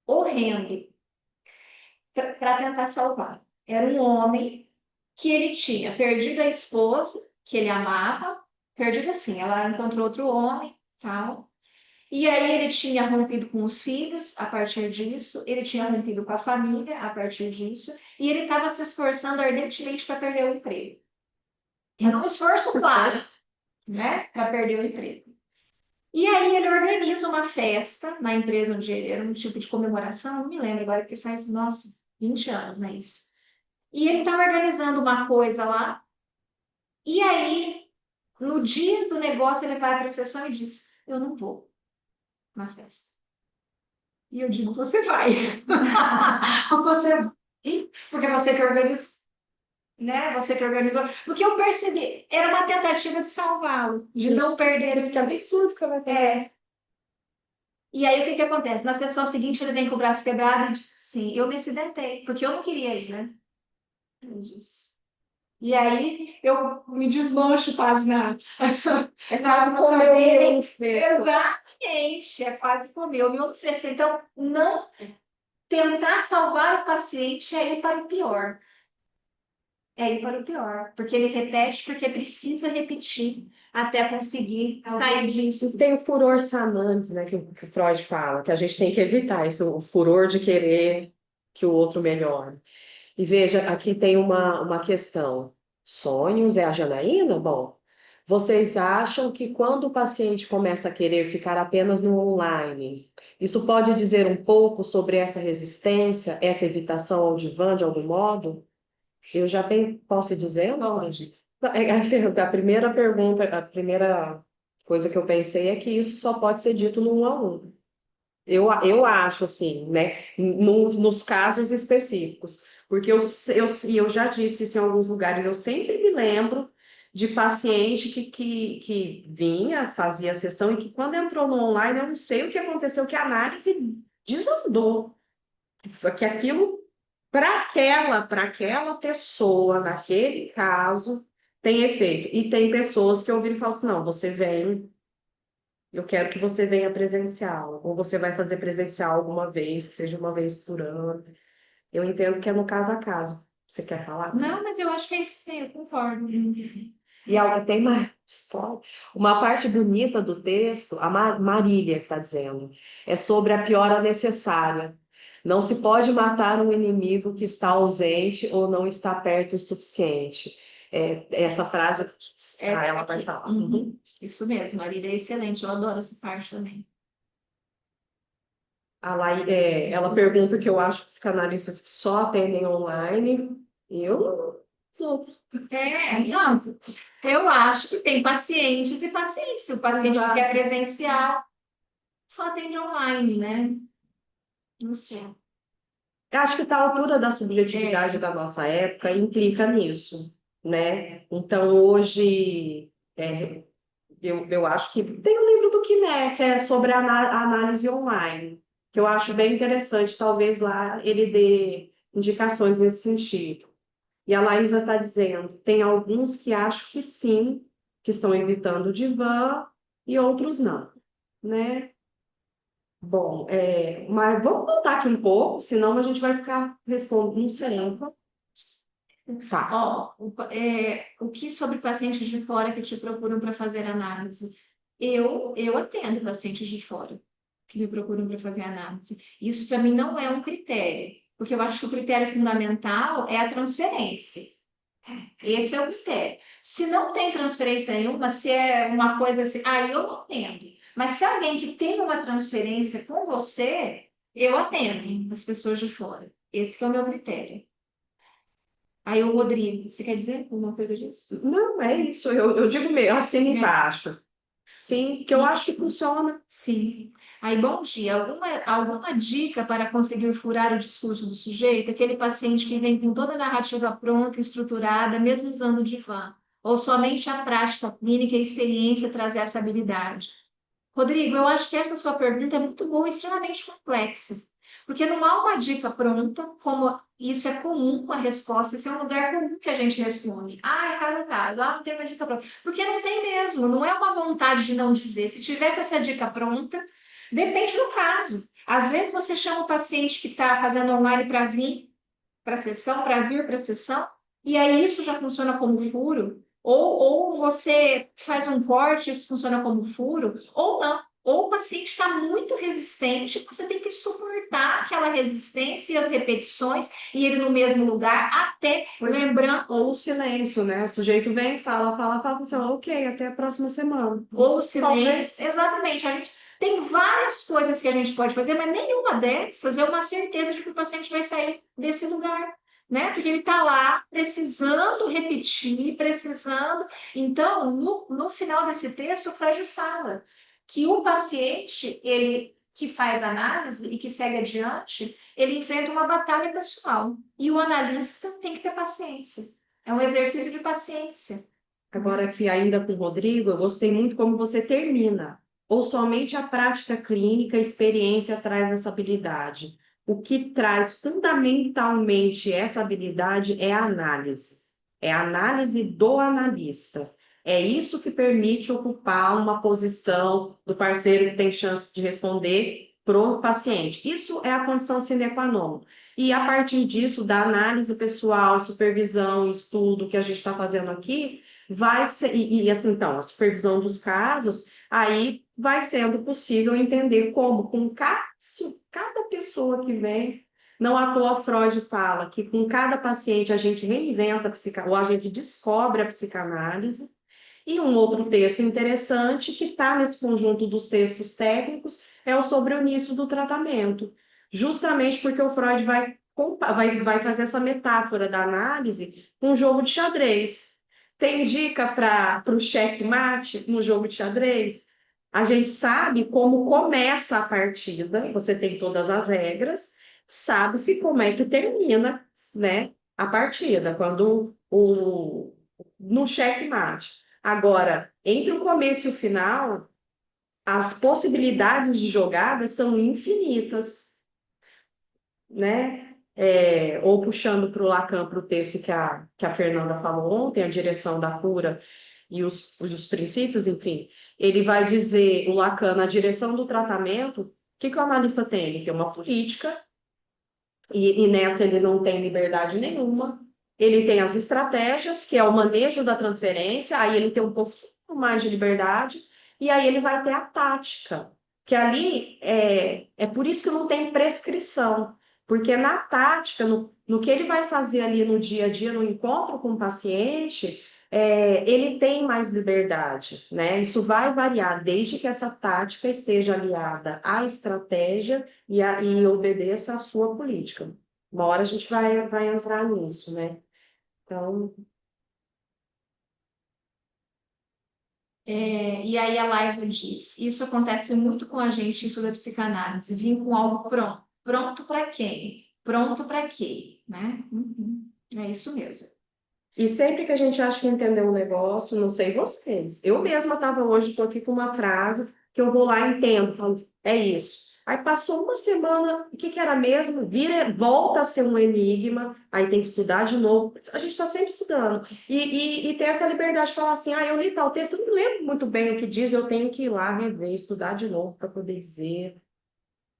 horrendo para tentar salvar. Era um homem que ele tinha perdido a esposa, que ele amava, perdido assim, ela encontrou outro homem, tal. E aí ele tinha rompido com os filhos a partir disso, ele tinha rompido com a família a partir disso, e ele estava se esforçando ardentemente para perder o emprego. Era um esforço claro, né, para perder o emprego. E aí ele organiza uma festa na empresa onde ele era um tipo de comemoração, não me lembro agora, porque faz, nossa, 20 anos, né? Isso. E ele tá organizando uma coisa lá, e aí, no dia do negócio, ele vai para a sessão e diz: eu não vou na festa. E eu digo: você vai. Você vai. Porque você que organizou, né? Você que organizou. Porque eu percebi, era uma tentativa de salvá-lo, de não perder o Que absurdo que vai fazer. E aí, o que que acontece? Na sessão seguinte, ele vem com o braço quebrado e diz assim: eu me acidentei, porque eu não queria ir, né? Eu disse. E aí, eu me desmancho quase na... É quase como comer o ele. meu fresco. Exatamente, é quase comer o meu oferecer. Então, não tentar salvar o paciente é ir para o pior. É ir para o pior, porque ele repete, porque precisa repetir até conseguir sair disso. E tem o furor sanans, né, que o Freud fala, que a gente tem que evitar isso, o furor de querer que o outro melhore. E veja, aqui tem uma questão. Sonhos é a Janaína? Bom, vocês acham que quando o paciente começa a querer ficar apenas no online, isso pode dizer um pouco sobre essa resistência, essa evitação ao divã de algum modo? Eu já posso dizer, não? Assim, a primeira pergunta, a primeira coisa que eu pensei é que isso só pode ser dito no 1 a 1. Eu acho assim, né? Nos casos específicos. Porque eu já disse isso em alguns lugares, eu sempre me lembro de paciente que vinha, fazia a sessão, e que quando entrou no online, eu não sei o que aconteceu, que a análise desandou. Que aquilo, para aquela pessoa, naquele caso, tem efeito. E tem pessoas que ouviram e falam assim: não, você vem. Eu quero que você venha presencial, ou você vai fazer presencial alguma vez, que seja uma vez por ano. Eu entendo que é no caso a caso. Você quer falar? Não, mas eu acho que é isso mesmo, eu concordo. E algo tem mais história. Uma parte bonita do texto, a Marília está dizendo, é sobre a piora necessária. Não se pode matar um inimigo que está ausente ou não está perto o suficiente. Essa frase, ela vai falar. Uhum. Isso mesmo, Marília é excelente, eu adoro essa parte também. Ela pergunta que eu acho psicanalistas que só atendem online. Eu sou. Não, eu acho que tem pacientes e pacientes. Se o paciente que quer presencial, só atende online, né? Não sei. Eu acho que está à altura da subjetividade da nossa época implica nisso, né? Então, hoje, eu acho que tem um livro do Quiné, que é sobre a análise online, que eu acho bem interessante. Talvez lá ele dê indicações nesse sentido. E a Laísa está dizendo, tem alguns que acho que sim, que estão evitando o divã, e outros não, né? Bom, mas vamos voltar aqui um pouco, senão a gente vai ficar respondendo sempre. Tá. Ó, o que sobre pacientes de fora que te procuram para fazer análise? Eu atendo pacientes de fora que me procuram para fazer análise. Isso para mim não é um critério, porque eu acho que o critério fundamental é a transferência. Esse é o critério. Se não tem transferência nenhuma, se é uma coisa assim, aí eu não atendo. Mas se alguém que tem uma transferência com você, eu atendo as pessoas de fora. Esse que é o meu critério. Aí o Rodrigo, você quer dizer alguma coisa disso? Não, é isso. Eu digo meio assim embaixo. Sim, que eu acho que funciona. Sim. Aí, bom dia. Alguma dica para conseguir furar o discurso do sujeito? Aquele paciente que vem com toda a narrativa pronta, estruturada, mesmo usando o divã. Ou somente a prática clínica e a experiência trazer essa habilidade? Rodrigo, eu acho que essa sua pergunta é muito boa e extremamente complexa. Porque não há uma dica pronta, como isso é comum, a resposta, esse é um lugar comum que a gente responde. Ah, é cada caso, não tem uma dica pronta. Porque não tem mesmo, não é uma vontade de não dizer. Se tivesse essa dica pronta, depende do caso. Às vezes você chama o paciente que está fazendo online para vir para a sessão, para vir para a sessão, e aí isso já funciona como furo, ou você faz um corte, isso funciona como furo, ou não. Ou o paciente está muito resistente, você tem que suportar aquela resistência e as repetições, e ele no mesmo lugar, até lembrando. Ou o silêncio, né? O sujeito vem, fala, fala, fala, você fala, ok, até a próxima semana. Ou o silêncio. Exatamente. Tem várias coisas que a gente pode fazer, mas nenhuma dessas é uma certeza de que o paciente vai sair desse lugar, né? Porque ele está lá precisando repetir, precisando. Então, no final desse texto, o Freud fala que o paciente, ele que faz análise e que segue adiante, ele enfrenta uma batalha pessoal. E o analista tem que ter paciência. É um exercício de paciência. Agora, aqui ainda com o Rodrigo, eu gostei muito como você termina. Ou somente a prática clínica, a experiência traz essa habilidade. O que traz fundamentalmente essa habilidade é a análise. É a análise do analista. É isso que permite ocupar uma posição do parceiro que tem chance de responder para o paciente. Isso é a condição sine qua non. E a partir disso, da análise pessoal, supervisão, estudo que a gente está fazendo aqui, vai ser, assim, então, a supervisão dos casos, aí vai sendo possível entender como, com cada pessoa que vem, não à toa Freud fala que com cada paciente a gente reinventa ou a gente descobre a psicanálise. E um outro texto interessante que está nesse conjunto dos textos técnicos é o sobre o início do tratamento, justamente porque o Freud vai fazer essa metáfora da análise com um jogo de xadrez. Tem dica para o checkmate no jogo de xadrez? A gente sabe como começa a partida, você tem todas as regras, sabe-se como é que termina, né, a partida, no checkmate. Agora, entre o começo e o final, as possibilidades de jogadas são infinitas, né? Ou puxando para o Lacan, para o texto que a Fernanda falou ontem, a direção da cura e os princípios, enfim, ele vai dizer, o Lacan, na direção do tratamento, o que o analista tem? Ele tem uma política, e nessa ele não tem liberdade nenhuma, ele tem as estratégias, que é o manejo da transferência, aí ele tem um pouquinho mais de liberdade, e aí ele vai ter a tática, que ali é por isso que não tem prescrição, porque na tática, no que ele vai fazer ali no dia a dia, no encontro com o paciente, ele tem mais liberdade, né? Isso vai variar, desde que essa tática esteja aliada à estratégia e obedeça à sua política. Uma hora a gente vai entrar nisso, né? Então, E aí a Liza diz, isso acontece muito com a gente, isso da psicanálise, vir com algo pronto. Pronto para quem? Pronto para quê? Né? É isso mesmo. e sempre que a gente acha que entendeu um negócio, não sei vocês, eu mesma estava hoje, estou aqui com uma frase que eu vou lá e entendo, falo, é isso. Aí passou uma semana, o que era mesmo? Volta a ser um enigma, aí tem que estudar de novo. A gente está sempre estudando. E ter essa liberdade de falar assim, eu li tal texto, eu não lembro muito bem o que diz, eu tenho que ir lá rever, estudar de novo para poder dizer.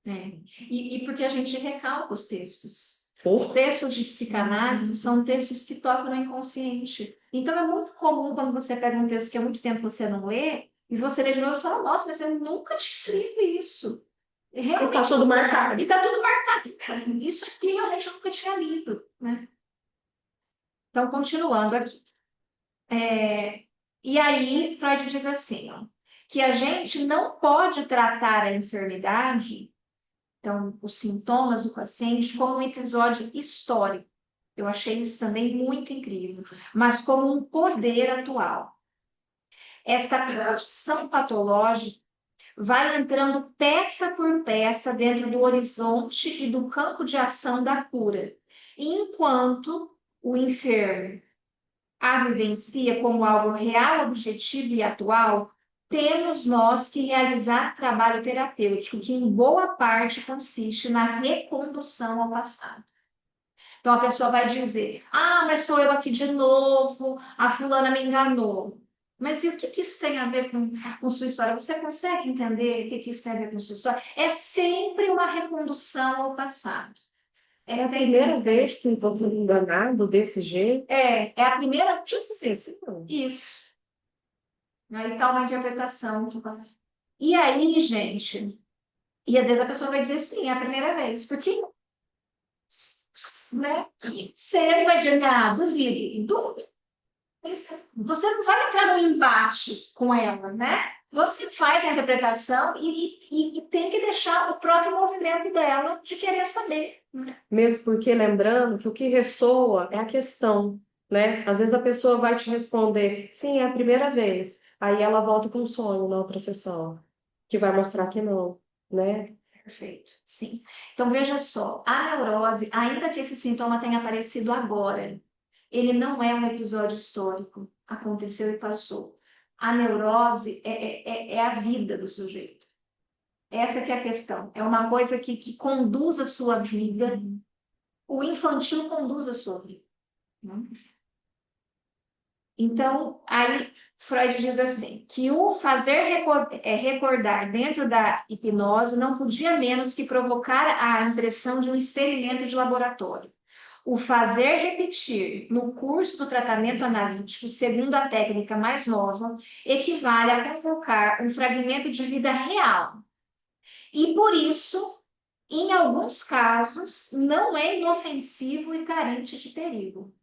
E porque a gente recalca os textos. Pô, Os textos de psicanálise são textos que tocam no inconsciente. Então é muito comum quando você pega um texto que há muito tempo você não lê, e você lê de novo e fala, nossa, mas eu nunca tinha lido isso. Realmente, tá tudo marcado. E está tudo marcado. Assim, isso aqui realmente eu nunca tinha lido, né? Então, continuando aqui. E aí, Freud diz assim, ó, que a gente não pode tratar a enfermidade, então, os sintomas do paciente, como um episódio histórico. Eu achei isso também muito incrível, mas como um poder atual. Esta condição patológica vai entrando peça por peça dentro do horizonte e do campo de ação da cura, enquanto o enfermo a vivencia como algo real, objetivo e atual, temos nós que realizar trabalho terapêutico, que em boa parte consiste na recondução ao passado. Então a pessoa vai dizer: mas sou eu aqui de novo, a fulana me enganou. Mas e o que isso tem a ver com sua história? Você consegue entender o que isso tem a ver com sua história? É sempre uma recondução ao passado. É a primeira vez que estou sendo enganado desse jeito. É a primeira. Isso. Aí tá uma interpretação. E aí, gente, e às vezes a pessoa vai dizer sim, é a primeira vez, porque, né? Cedo vai dizer, duvido. Você não vai entrar num embate com ela, né? você faz a interpretação e tem que deixar o próprio movimento dela de querer saber. Mesmo porque, lembrando que o que ressoa é a questão, né? Às vezes a pessoa vai te responder, sim, é a primeira vez. Aí ela volta com um sonho na outra sessão, que vai mostrar que não, né? Perfeito, sim. Então, veja só, a neurose, ainda que esse sintoma tenha aparecido agora, ele não é um episódio histórico, aconteceu e passou. A neurose é a vida do sujeito. Essa que é a questão. É uma coisa que conduz a sua vida, o infantil conduz a sua vida. Né? Então, aí Freud diz assim, que o fazer recordar dentro da hipnose não podia menos que provocar a impressão de um experimento de laboratório. O fazer repetir no curso do tratamento analítico, segundo a técnica mais nova, equivale a convocar um fragmento de vida real. E por isso, em alguns casos, não é inofensivo e carente de perigo.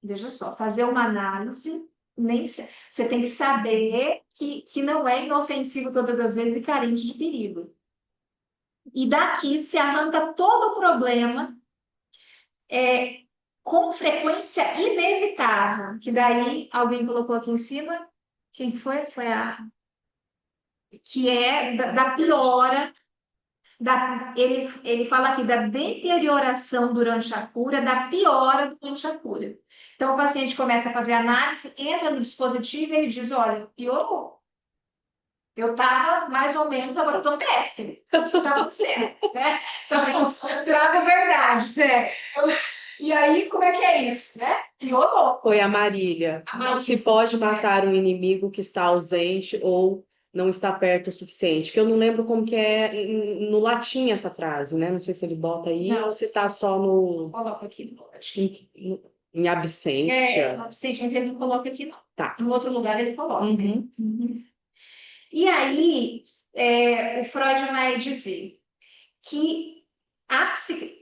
Veja só, fazer uma análise, você tem que saber que não é inofensivo todas as vezes e carente de perigo. E daqui se arranca todo o problema com frequência inevitável, que daí alguém colocou aqui em cima, quem foi? Foi a... que é da piora, ele fala aqui da deterioração durante a cura, da piora durante a cura. Então, o paciente começa a fazer análise, entra no dispositivo e ele diz, olha, piorou. Eu estava mais ou menos, agora eu estou péssimo. O que está acontecendo? Né? Então, traga a verdade, sério. E aí, como é que é isso, né? Piorou. Foi a Marília. Não se pode matar um inimigo que está ausente ou não está perto o suficiente. Que eu não lembro como que é no latim essa frase, né? Não sei se ele bota aí Não. ou se está só no Coloca aqui no em absentia. absente, mas ele não coloca aqui, não. Tá. Em outro lugar ele coloca. Uhum. E aí, o Freud vai dizer que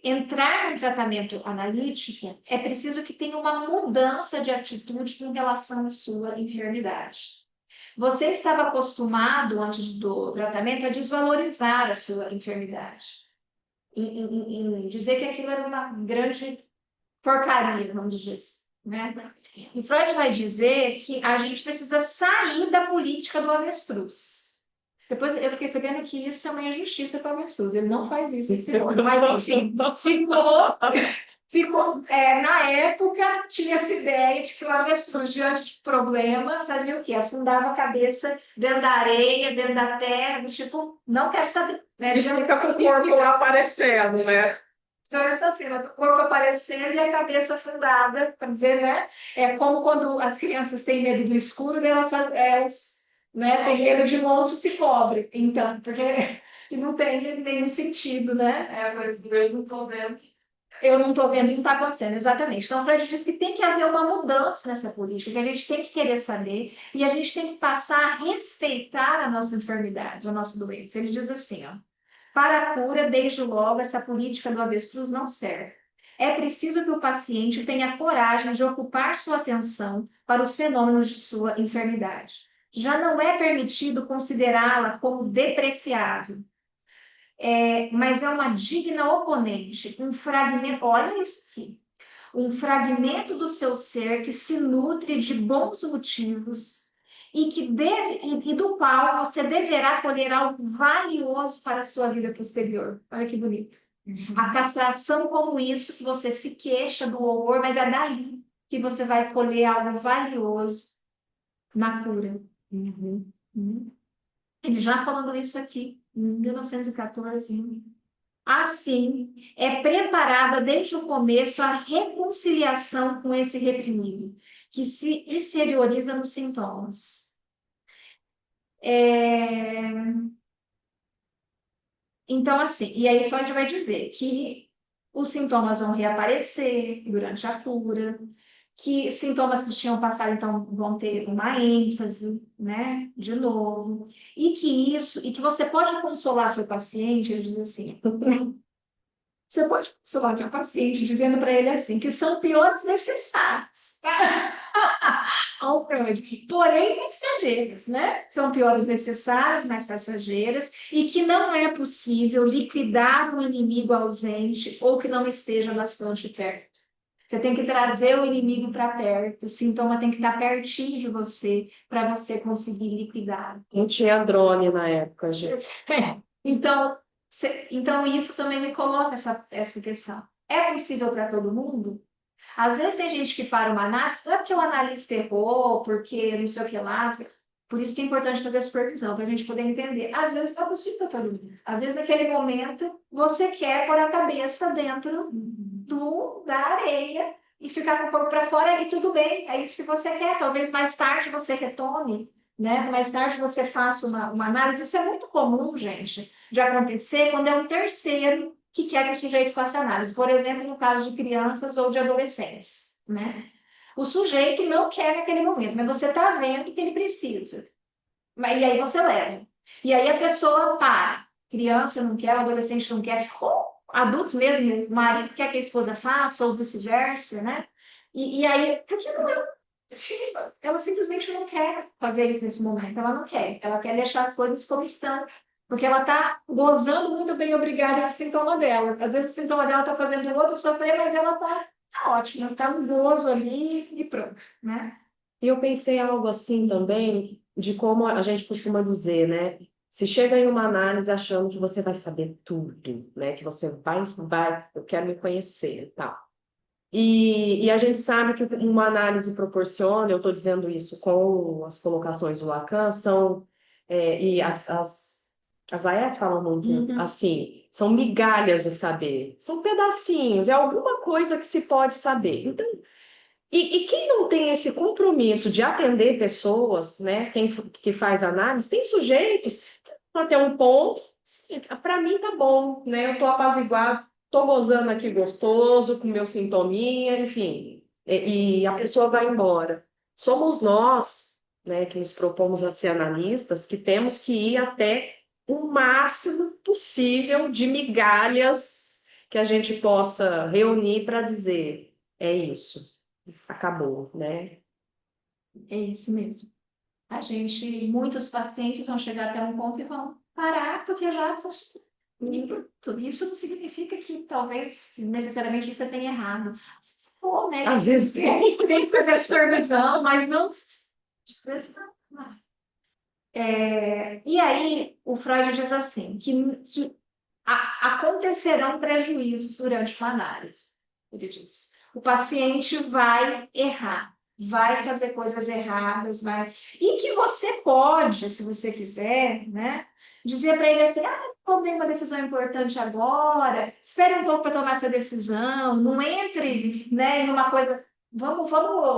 entrar no tratamento analítico é preciso que tenha uma mudança de atitude em relação à sua enfermidade. Você estava acostumado, antes do tratamento, a desvalorizar a sua enfermidade, em dizer que aquilo era uma grande porcaria, vamos dizer assim. Né? E Freud vai dizer que a gente precisa sair da política do avestruz. Depois eu fiquei sabendo que isso é uma injustiça para o avestruz. Ele não faz isso nesse livro. Mas, enfim, na época, tinha essa ideia de que o avestruz, diante de problema, fazia o quê? Afundava a cabeça dentro da areia, dentro da terra, tipo, não quero saber. Né? E fica com o corpo lá aparecendo, né? Então, essa cena do corpo aparecendo e a cabeça afundada, para dizer, né? É como quando as crianças têm medo do escuro, né? Elas né, têm medo de monstro, se cobrem. Então, porque não tem nenhum sentido, né? Mas eu não estou vendo. Eu não estou vendo e não está acontecendo, exatamente. Então, Freud diz que tem que haver uma mudança nessa política, que a gente tem que querer saber e a gente tem que passar a respeitar a nossa enfermidade, a nossa doença. Ele diz assim, ó. Para a cura, desde logo, essa política do avestruz não serve. É preciso que o paciente tenha coragem de ocupar sua atenção para os fenômenos de sua enfermidade. Já não é permitido considerá-la como depreciável, mas é uma digna oponente, um fragmento, olha isso aqui, um fragmento do seu ser que se nutre de bons motivos e do qual você deverá colher algo valioso para a sua vida posterior. Olha que bonito. A castração como isso, que você se queixa do horror, mas é daí que você vai colher algo valioso na cura. Ele já falando isso aqui, em 1914. Assim, é preparada desde o começo a reconciliação com esse reprimido, que se exterioriza nos sintomas. Então, assim, e aí Freud vai dizer que os sintomas vão reaparecer durante a cura, que sintomas que tinham passado, então, vão ter uma ênfase, né, de novo, e que você pode consolar seu paciente, ele diz assim, você pode consolar seu paciente dizendo para ele assim, que são piores necessários. ao Freud. Porém, passageiras, né? São piores necessárias, mas passageiras, e que não é possível liquidar um inimigo ausente ou que não esteja bastante perto. Você tem que trazer o inimigo para perto, o sintoma tem que estar pertinho de você para você conseguir liquidar. Não tinha drone na época, gente. Então, então, isso também me coloca essa questão. É possível para todo mundo? Às vezes tem gente que para uma análise, não é porque o analista errou, porque não sei o que lá. Por isso que é importante fazer a supervisão, para a gente poder entender. Às vezes não é possível para todo mundo. Às vezes, naquele momento, você quer pôr a cabeça dentro da areia e ficar com o corpo para fora, e tudo bem, é isso que você quer. Talvez mais tarde você retome, né? Mais tarde você faça uma análise. Isso é muito comum, gente, de acontecer quando é um terceiro que quer que o sujeito faça análise. Por exemplo, no caso de crianças ou de adolescentes, né? O sujeito não quer naquele momento, mas você está vendo que ele precisa. E aí você leva. E aí a pessoa para. Criança não quer, o adolescente não quer, ou adultos mesmo, o marido quer que a esposa faça, ou vice-versa, né? E aí, porque não é. Ela simplesmente não quer fazer isso nesse momento, ela não quer. Ela quer deixar as coisas como estão, porque ela está gozando muito bem, obrigada, com o sintoma dela. Às vezes o sintoma dela está fazendo o outro sofrer, mas ela tá ótima, está no gozo ali e pronto, né? E eu pensei algo assim também, de como a gente costuma dizer, né? Se chega em uma análise achando que você vai saber tudo, né? Que você vai, eu quero me conhecer e tal. E a gente sabe que uma análise proporciona, eu estou dizendo isso com as colocações do Lacan, são, e as AES falam muito assim, são migalhas de saber, são pedacinhos, é alguma coisa que se pode saber. Então, e quem não tem esse compromisso de atender pessoas, né? Quem que faz análise, tem sujeitos que até um ponto, para mim tá bom, né? Eu tô apaziguado, tô gozando aqui gostoso, com meu sintominha, enfim, e a pessoa vai embora. Somos nós, né, que nos propomos a ser analistas, que temos que ir até o máximo possível de migalhas que a gente possa reunir para dizer, é isso acabou, né? É isso mesmo. Muitos pacientes vão chegar até um ponto e vão parar porque já funcionou. E pronto. Isso não significa que talvez necessariamente você tenha errado. Se for, né? Às vezes tem que fazer a supervisão, mas não. E aí, o Freud diz assim, que acontecerão prejuízos durante uma análise. Ele diz, o paciente vai errar, vai fazer coisas erradas, e que você pode, se você quiser, né, dizer para ele assim, tomei uma decisão importante agora, espere um pouco para tomar essa decisão, não entre, né, em uma coisa, vamos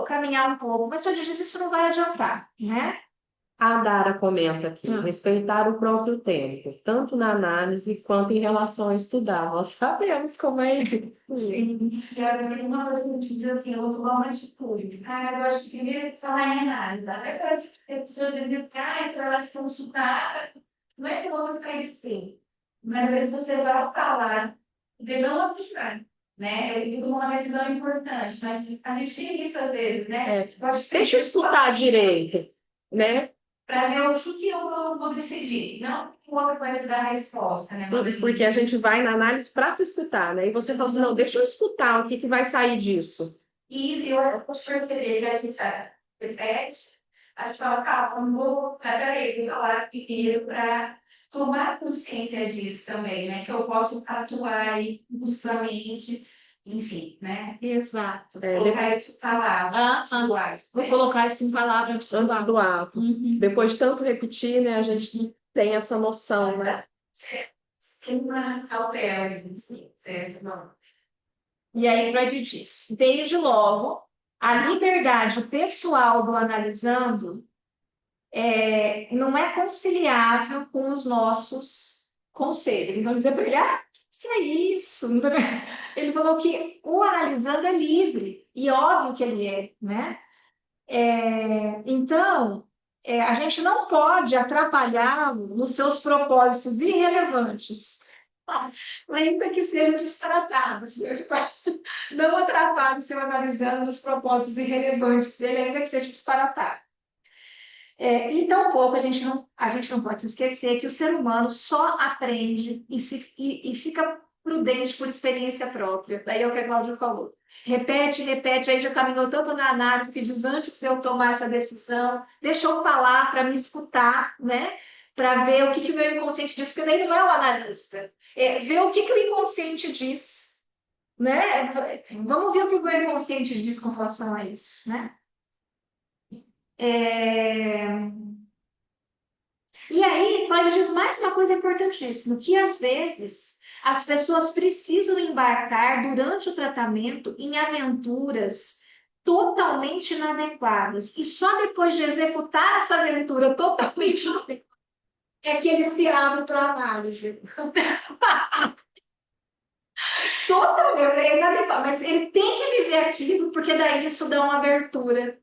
caminhar um pouco, mas Freud diz, isso não vai adiantar, né? A Dara comenta aqui, respeitar o próprio tempo, tanto na análise quanto em relação a estudar. Nós sabemos como é isso. Sim, e agora tem uma coisa que a gente diz assim, eu vou tomar uma atitude. Mas eu acho que primeiro falar em análise, dá até parece que a pessoa deve ficar, você vai lá se consultar, não é que eu vou ficar isso sim, mas às vezes você vai falar, de não acreditar, né? Eu digo uma decisão importante, mas a gente tem isso às vezes, né? Eu acho que Deixa eu escutar direito, né? para ver o que eu vou decidir, não o outro vai te dar a resposta, né? Sim, porque a gente vai na análise para se escutar, né? E você fala assim, não, deixa eu escutar o que vai sair disso. E isso eu posso perceber que a gente repete, a gente fala, calma, não vou, peraí, vou falar primeiro para tomar consciência disso também, né? Que eu posso atuar aí impulsivamente, enfim, né? Exato. Colocar isso em palavras, Vou colocar isso em palavras Antes do ato. Depois de tanto repetir, né, a gente tem essa noção, né? Tem uma cautela, assim, não. E aí Freud diz, desde logo, a liberdade pessoal do analisando não é conciliável com os nossos conselhos. Então, dizer para ele, isso é isso. Ele falou que o analisando é livre, e óbvio que ele é, né? Então, a gente não pode atrapalhá-lo nos seus propósitos irrelevantes. Ainda que seja disparatado, não atrapalhe o seu analisando os propósitos irrelevantes dele, ainda que seja disparatado. E tampouco a gente não pode se esquecer que o ser humano só aprende e fica prudente por experiência própria. Daí é o que a Cláudia falou. Repete, repete, aí já caminhou tanto na análise que diz antes de eu tomar essa decisão, deixa eu falar para me escutar, né? Para ver o que o meu inconsciente diz, porque daí não é o analista. Ver o que o inconsciente diz, né? Vamos ver o que o meu inconsciente diz com relação a isso, né? É... E aí, Freud diz mais uma coisa importantíssima, que às vezes as pessoas precisam embarcar durante o tratamento em aventuras totalmente inadequadas. E só depois de executar essa aventura totalmente inadequada é que ele se abre para a análise. Totalmente inadequado. Mas ele tem que viver aquilo, porque daí isso dá uma abertura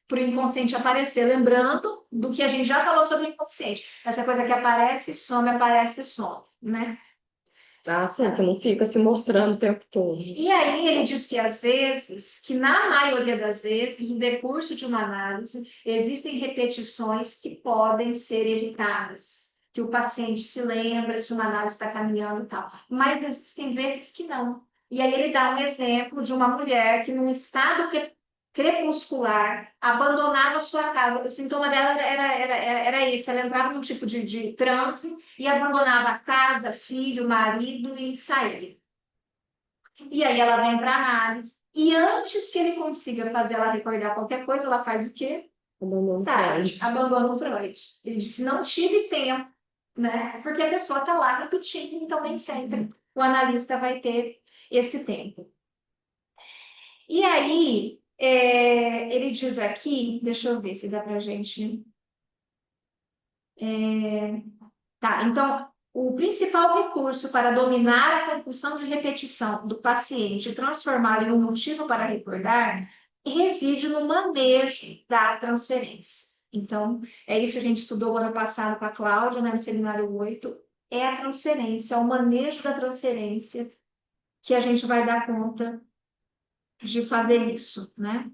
para o inconsciente aparecer, lembrando do que a gente já falou sobre o inconsciente. Essa coisa que aparece, some, né? Ah, sim, que não fica se mostrando o tempo todo. E aí ele diz que às vezes, que na maioria das vezes, no decurso de uma análise, existem repetições que podem ser evitadas. Que o paciente se lembra se uma análise está caminhando e tal. Mas existem vezes que não. E aí ele dá um exemplo de uma mulher que, num estado crepuscular, abandonava sua casa. O sintoma dela era esse. Ela entrava num tipo de transe e abandonava a casa, filho, marido e saía. E aí ela vem para análise. E antes que ele consiga fazer ela recordar qualquer coisa, ela faz o quê? Abandona o Sai, Freud. abandona o Freud. Ele disse, não tive tempo, né? Porque a pessoa está lá repetindo, então nem sempre o analista vai ter esse tempo. E aí, ele diz aqui, deixa eu ver se dá para a gente. Tá, então, o principal recurso para dominar a compulsão de repetição do paciente e transformá-lo em um motivo para recordar reside no manejo da transferência. Então, é isso que a gente estudou ano passado com a Cláudia, né, no seminário 8, é a transferência, é o manejo da transferência que a gente vai dar conta de fazer isso, né?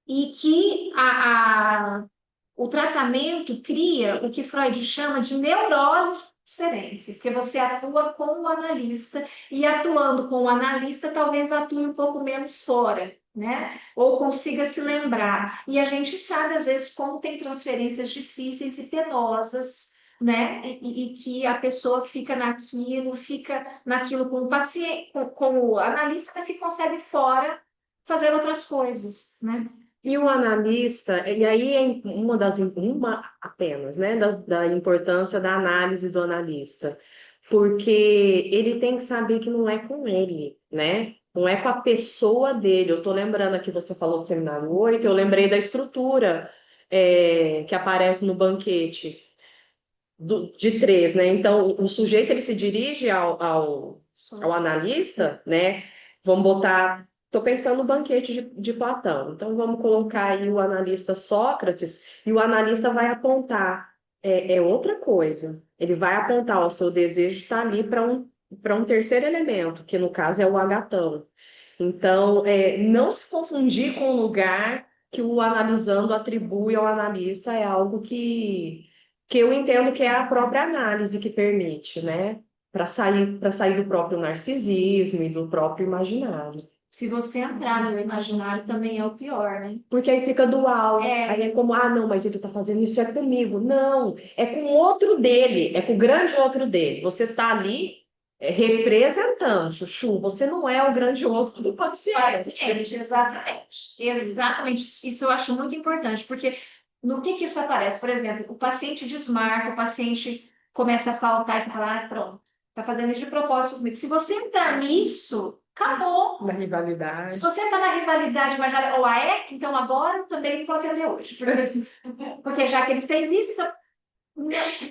E que o tratamento cria o que Freud chama de neurose de transferência, porque você atua com o analista, e atuando com o analista, talvez atue um pouco menos fora, né? Ou consiga se lembrar. E a gente sabe, às vezes, como tem transferências difíceis e penosas, né? E que a pessoa fica naquilo com o paciente, com o analista, mas que consegue fora fazer outras coisas, né? E o analista, e aí é uma apenas, né, da importância da análise do analista, porque ele tem que saber que não é com ele, né? Não é com a pessoa dele. Eu estou lembrando aqui, você falou do seminário 8, eu lembrei da estrutura que aparece no banquete de três, né? Então, o sujeito ele se dirige ao analista, né? Vamos botar. Estou pensando no banquete de Platão. Então, vamos colocar aí o analista Sócrates, e o analista vai apontar. É outra coisa. Ele vai apontar o seu desejo de estar ali para um terceiro elemento, que no caso é o agatão. Então, não se confundir com o lugar que o analisando atribui ao analista é algo que eu entendo que é a própria análise que permite, né? Para sair do próprio narcisismo e do próprio imaginário. Se você entrar no imaginário, também é o pior, né? Porque aí fica dual. É. Aí é como, ah, não, mas ele está fazendo isso é comigo. Não, é com o outro dele, é com o grande outro dele. Você está ali representando, Chuchu, você não é o grande outro do paciente. Exatamente. Exatamente. Isso eu acho muito importante, porque no que isso aparece? Por exemplo, o paciente desmarca, o paciente começa a faltar, e você fala, ah, pronto, tá fazendo isso de propósito comigo. Se você entrar nisso, acabou. Na rivalidade. Se você está na rivalidade, mas já, ou então agora eu também não vou atender hoje. Porque já que ele fez isso, então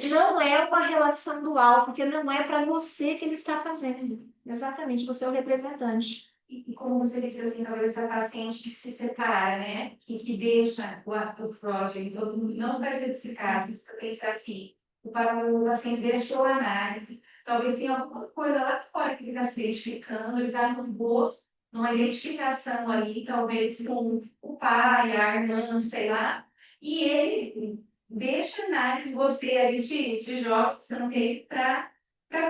não é uma relação dual, porque não é para você que ele está fazendo. Exatamente, você é o representante. E como você disse assim, talvez essa paciente que se separa, né? Que deixa o Freud e todo mundo, não para dizer desse caso, mas para pensar assim, o paciente deixou a análise, talvez tenha alguma coisa lá fora que ele está se identificando, ele está no gosto, numa identificação ali, talvez com o pai, a irmã, sei lá, e ele deixa a análise, você ali te joga escanteio para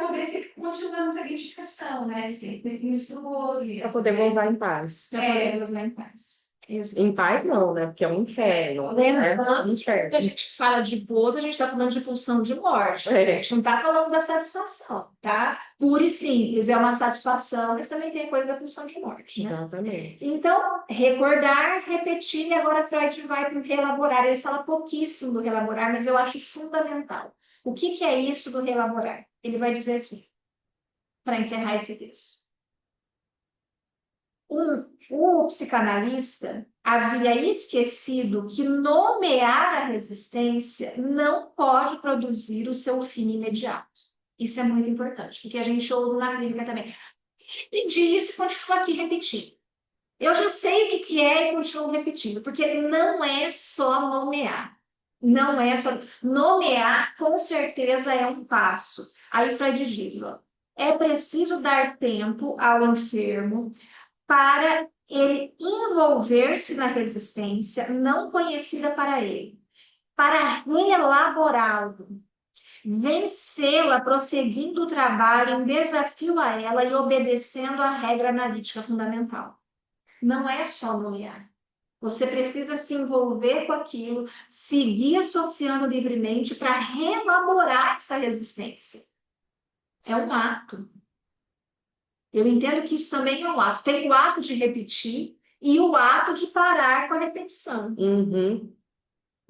poder continuar nessa identificação, né? Sempre monstruoso Para mesmo, poder né? gozar em paz. Para poder gozar em paz. Em paz não, né? Porque é um inferno. Lembrando Um que inferno. quando a gente fala de gozo, a gente está falando de pulsão de morte. A gente não está falando da satisfação, tá? Pura e simples, é uma satisfação, mas também tem coisa da pulsão de morte, né? Exatamente. Então, recordar, repetir, e agora Freud vai para o relaborar. Ele fala pouquíssimo do relaborar, mas eu acho fundamental. O que é isso do relaborar? Ele vai dizer assim, para encerrar esse texto. O psicanalista havia esquecido que nomear a resistência não pode produzir o seu fim imediato. Isso é muito importante, porque a gente ouve na clínica também. Entendi isso e continuo aqui repetindo. Eu já sei o que é e continuo repetindo, porque não é só nomear. Não é só. Nomear, com certeza, é um passo. Aí Freud diz, ó, é preciso dar tempo ao enfermo para ele envolver-se na resistência não conhecida para ele, para reelaborá-lo, vencê-la prosseguindo o trabalho em desafio a ela e obedecendo à regra analítica fundamental. Não é só nomear. Você precisa se envolver com aquilo, seguir associando livremente para reelaborar essa resistência. É um ato. Eu entendo que isso também é um ato. Tem o ato de repetir e o ato de parar com a repetição,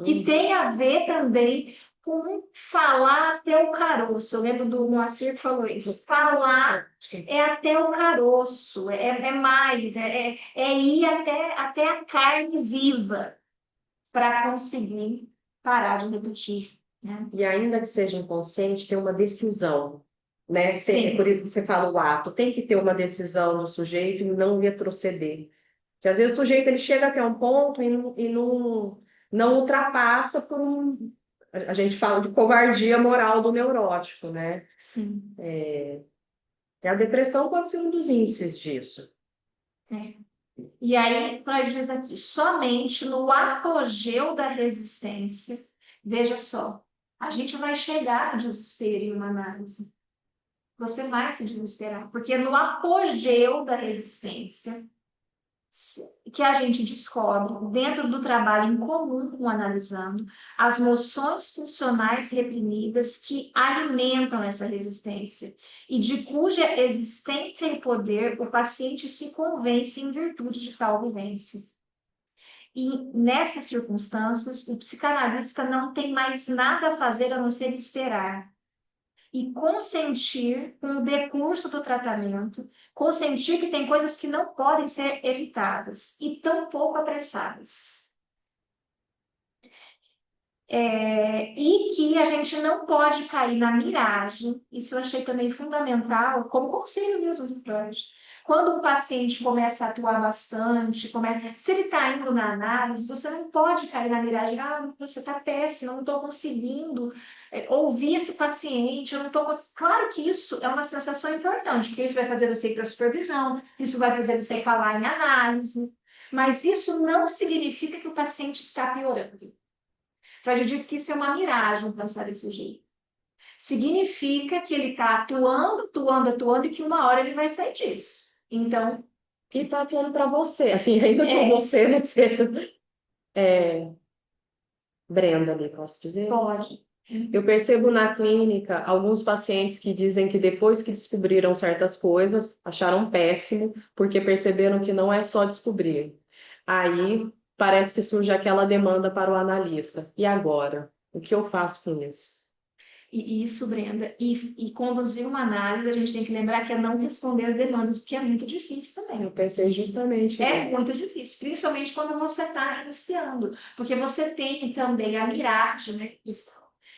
que tem a ver também com falar até o caroço. Eu lembro do Moacir que falou isso. Falar é até o caroço, é mais, é ir até a carne viva para conseguir parar de repetir, né? E ainda que seja inconsciente, tem uma decisão, né? Sim. Por isso que você fala o ato, tem que ter uma decisão do sujeito e não retroceder. Porque às vezes o sujeito ele chega até um ponto e não ultrapassa por um. A gente fala de covardia moral do neurótico, né? Sim. E a depressão pode ser um dos índices disso. E aí, Freud diz aqui, somente no apogeu da resistência, veja só, a gente vai chegar no desespero em uma análise. Você vai se desesperar, porque no apogeu da resistência, que a gente descobre dentro do trabalho em comum com o analisando, as moções funcionais reprimidas que alimentam essa resistência e de cuja existência e poder o paciente se convence em virtude de tal vivência. E nessas circunstâncias, o psicanalista não tem mais nada a fazer a não ser esperar e consentir com o decurso do tratamento, consentir que tem coisas que não podem ser evitadas e tampouco apressadas. E que a gente não pode cair na miragem, isso eu achei também fundamental, como conselho mesmo do Freud. Quando um paciente começa a atuar bastante, se ele está indo na análise, você não pode cair na miragem, você está péssimo, eu não estou conseguindo ouvir esse paciente, eu não estou Claro que isso é uma sensação importante, porque isso vai fazer você ir para a supervisão, isso vai fazer você falar em análise, mas isso não significa que o paciente está piorando. Freud diz que isso é uma miragem pensar desse jeito. Significa que ele está atuando, e que uma hora ele vai sair disso. Então. E tá atuando para você, assim, ainda com você, não sei. Brenda, ali, posso dizer? Pode. Eu percebo na clínica alguns pacientes que dizem que depois que descobriram certas coisas, acharam péssimo, porque perceberam que não é só descobrir. Aí parece que surge aquela demanda para o analista. E agora? O que eu faço com isso? E isso, Brenda, e conduzir uma análise, a gente tem que lembrar que é não responder as demandas, porque é muito difícil também. Eu pensei justamente É nisso. muito difícil, principalmente quando você está iniciando, porque você tem também a miragem, né,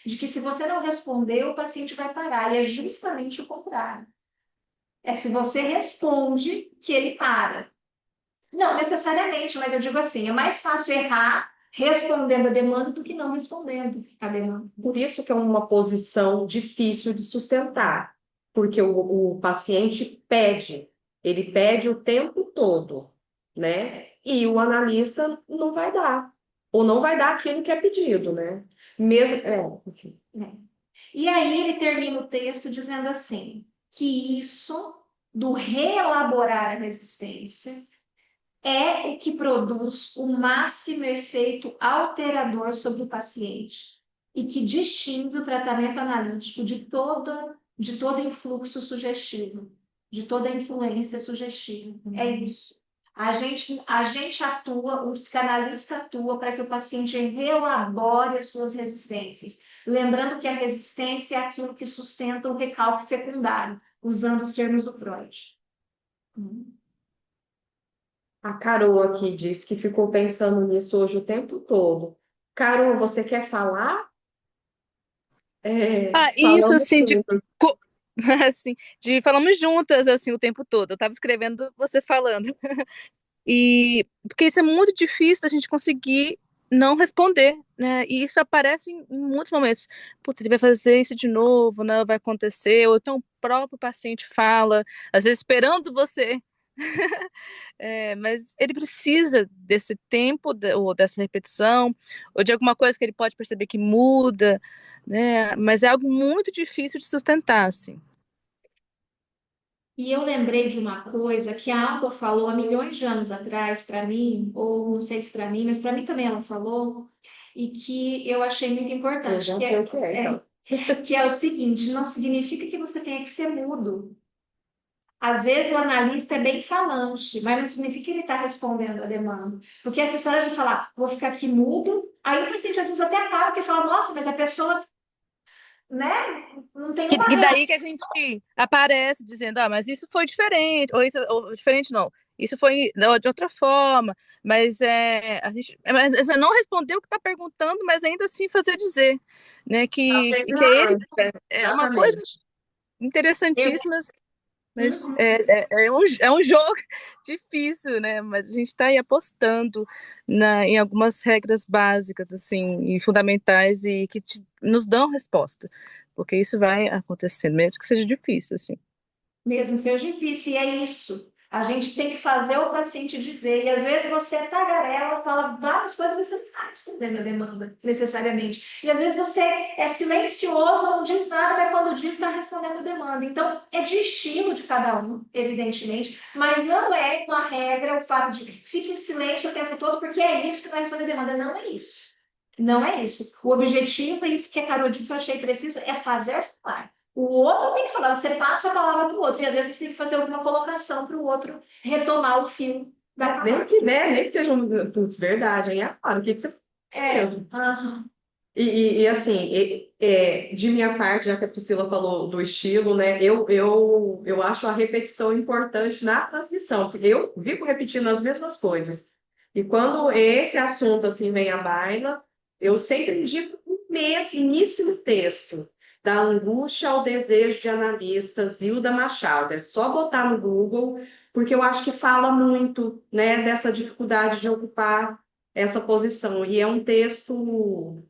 de que se você não responder, o paciente vai parar, e é justamente o contrário. É se você responde que ele para. Não necessariamente, mas eu digo assim, é mais fácil errar respondendo a demanda do que não respondendo a demanda. Por isso que é uma posição difícil de sustentar, porque o paciente pede, ele pede o tempo todo, né? E o analista não vai dar, ou não vai dar aquilo que é pedido, né? Mesmo, enfim. E aí ele termina o texto dizendo assim, que isso do reelaborar a resistência é o que produz o máximo efeito alterador sobre o paciente e que distingue o tratamento analítico de todo influxo sugestivo, de toda influência sugestiva. É isso. A gente atua, o psicanalista atua para que o paciente reelabore as suas resistências. Lembrando que a resistência é aquilo que sustenta o recalque secundário, usando os termos do Freud. A Carol aqui disse que ficou pensando nisso hoje o tempo todo. Carol, você quer falar? Isso, Falamos assim, juntas. co- assim, de falamos juntas, assim, o tempo todo. Eu tava escrevendo você falando. E porque isso é muito difícil da gente conseguir não responder, né? E isso aparece em muitos momentos. Putz, ele vai fazer isso de novo, né? Vai acontecer. Ou então o próprio paciente fala, às vezes esperando você. Mas ele precisa desse tempo, ou dessa repetição, ou de alguma coisa que ele pode perceber que muda, né? Mas é algo muito difícil de sustentar, assim. E eu lembrei de uma coisa que a Alba falou há milhões de anos atrás para mim, ou não sei se para mim, mas para mim também ela falou, e que eu achei muito Eu importante, já sei o que é, então. que é o seguinte, não significa que você tenha que ser mudo. Às vezes o analista é bem falante, mas não significa que ele está respondendo a demanda. Porque essa história de falar, vou ficar aqui mudo, aí o paciente às vezes até para, porque fala, nossa, mas a pessoa, né, não tem uma Que daí que reação. a gente aparece dizendo, mas isso foi diferente, ou diferente não, isso foi de outra forma, mas mas não respondeu o que está perguntando, mas ainda assim fazer dizer, né, Às que, vezes que é ele, não, é uma coisa exatamente. Eu, interessantíssima, mas Uhum. é um jogo difícil, né? Mas a gente está aí apostando em algumas regras básicas, assim, e fundamentais e que nos dão resposta, porque isso vai acontecendo, mesmo que seja difícil, assim. Mesmo que seja difícil, e é isso. A gente tem que fazer o paciente dizer. E às vezes você é tagarela, fala várias coisas, mas você não está respondendo a demanda, necessariamente. E às vezes você é silencioso, não diz nada, mas quando diz, está respondendo a demanda. Então, é de estilo de cada um, evidentemente, mas não é uma regra o fato de fique em silêncio o tempo todo, porque é isso que vai responder a demanda. Não é isso. Não é isso. O objetivo, e isso que a Carol disse, eu achei preciso, é fazer falar. O outro tem que falar, você passa a palavra para o outro, e às vezes você tem que fazer alguma colocação para o outro retomar o fio da palavra. Nem que seja putz, verdade, hein? Agora, o que você É, fez? aham. E assim, de minha parte, já que a Priscila falou do estilo, né? Eu acho a repetição importante na transmissão, porque eu vivo repetindo as mesmas coisas. E quando esse assunto assim vem à baila, eu sempre indico o mesmíssimo texto, da angústia ao desejo de analista, Zilda Machado. É só botar no Google, porque eu acho que fala muito, né, dessa dificuldade de ocupar essa posição. E é um texto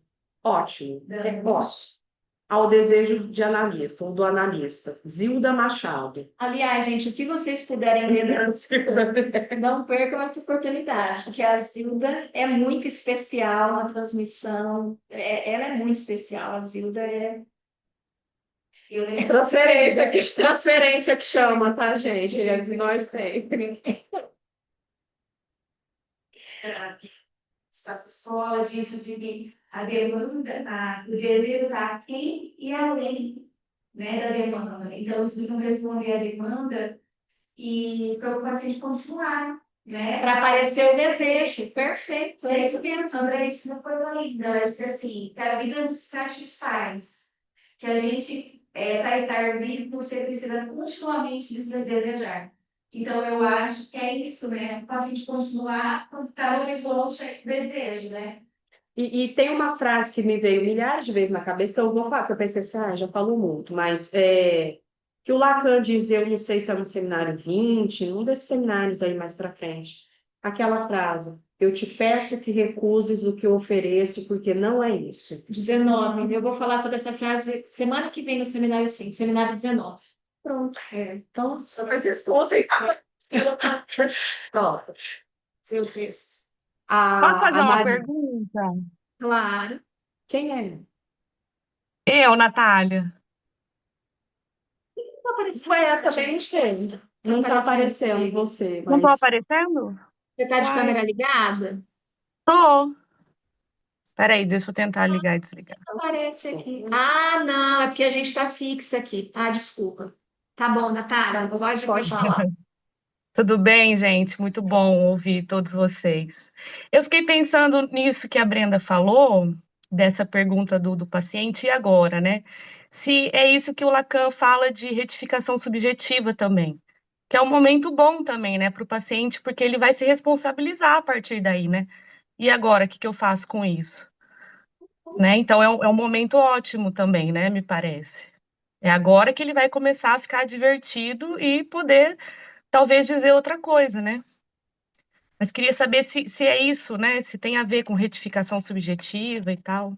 ótimo. Ótimo. Ao desejo de analista, ou do analista. Zilda Machado. Aliás, gente, o que vocês puderem ler da Zilda, não percam essa oportunidade, porque a Zilda é muito especial na transmissão. Ela é muito especial, a Zilda é. Eu lembro Transferência que chama, tá, gente? Nós tem. Espaço escola, disso de que a demanda, o desejo está aquém e além, né, da demanda. Então, se não responder a demanda e para o paciente continuar, né? Para aparecer o desejo. Perfeito, é isso mesmo. André, isso não foi ainda, mas assim, que a vida nos satisfaz, que a gente, para estar vivo, você precisa continuamente desejar. Então, eu acho que é isso, né? O paciente continuar com cada horizonte desejo, né? E tem uma frase que me veio milhares de vezes na cabeça, que eu vou falar, que eu pensei assim, já falou muito, mas que o Lacan diz, eu não sei se é no seminário 20, num desses seminários aí mais para frente, aquela frase, Eu te peço que recuses o que eu ofereço, porque não é isso. 19. Eu vou falar sobre essa frase semana que vem no seminário 5, seminário 19. Pronto. Então, só faz responda aí. Pronto. Seu texto. Posso fazer A uma Maria. pergunta? Claro. Quem é? Eu, Natália. Não tá aparecendo. Ué, também não sei. Não está aparecendo comigo. você, Não tô mas. aparecendo? Você tá de Uai, câmera ligada? tô. Peraí, deixa eu tentar ligar e desligar. Aparece aqui. Ah, não, é porque a gente está fixa aqui. Ah, desculpa. Tá bom, Natália, pode falar. Tudo bem, gente? Muito bom ouvir todos vocês. Eu fiquei pensando nisso que a Brenda falou, dessa pergunta do paciente, e agora, né? Se é isso que o Lacan fala de retificação subjetiva também, que é um momento bom também, né, para o paciente, porque ele vai se responsabilizar a partir daí, né? E agora, o que que eu faço com isso? Né? Então, é um momento ótimo também, né, me parece. É agora que ele vai começar a ficar divertido e poder, talvez, dizer outra coisa, né? Mas queria saber se é isso, né? Se tem a ver com retificação subjetiva e tal.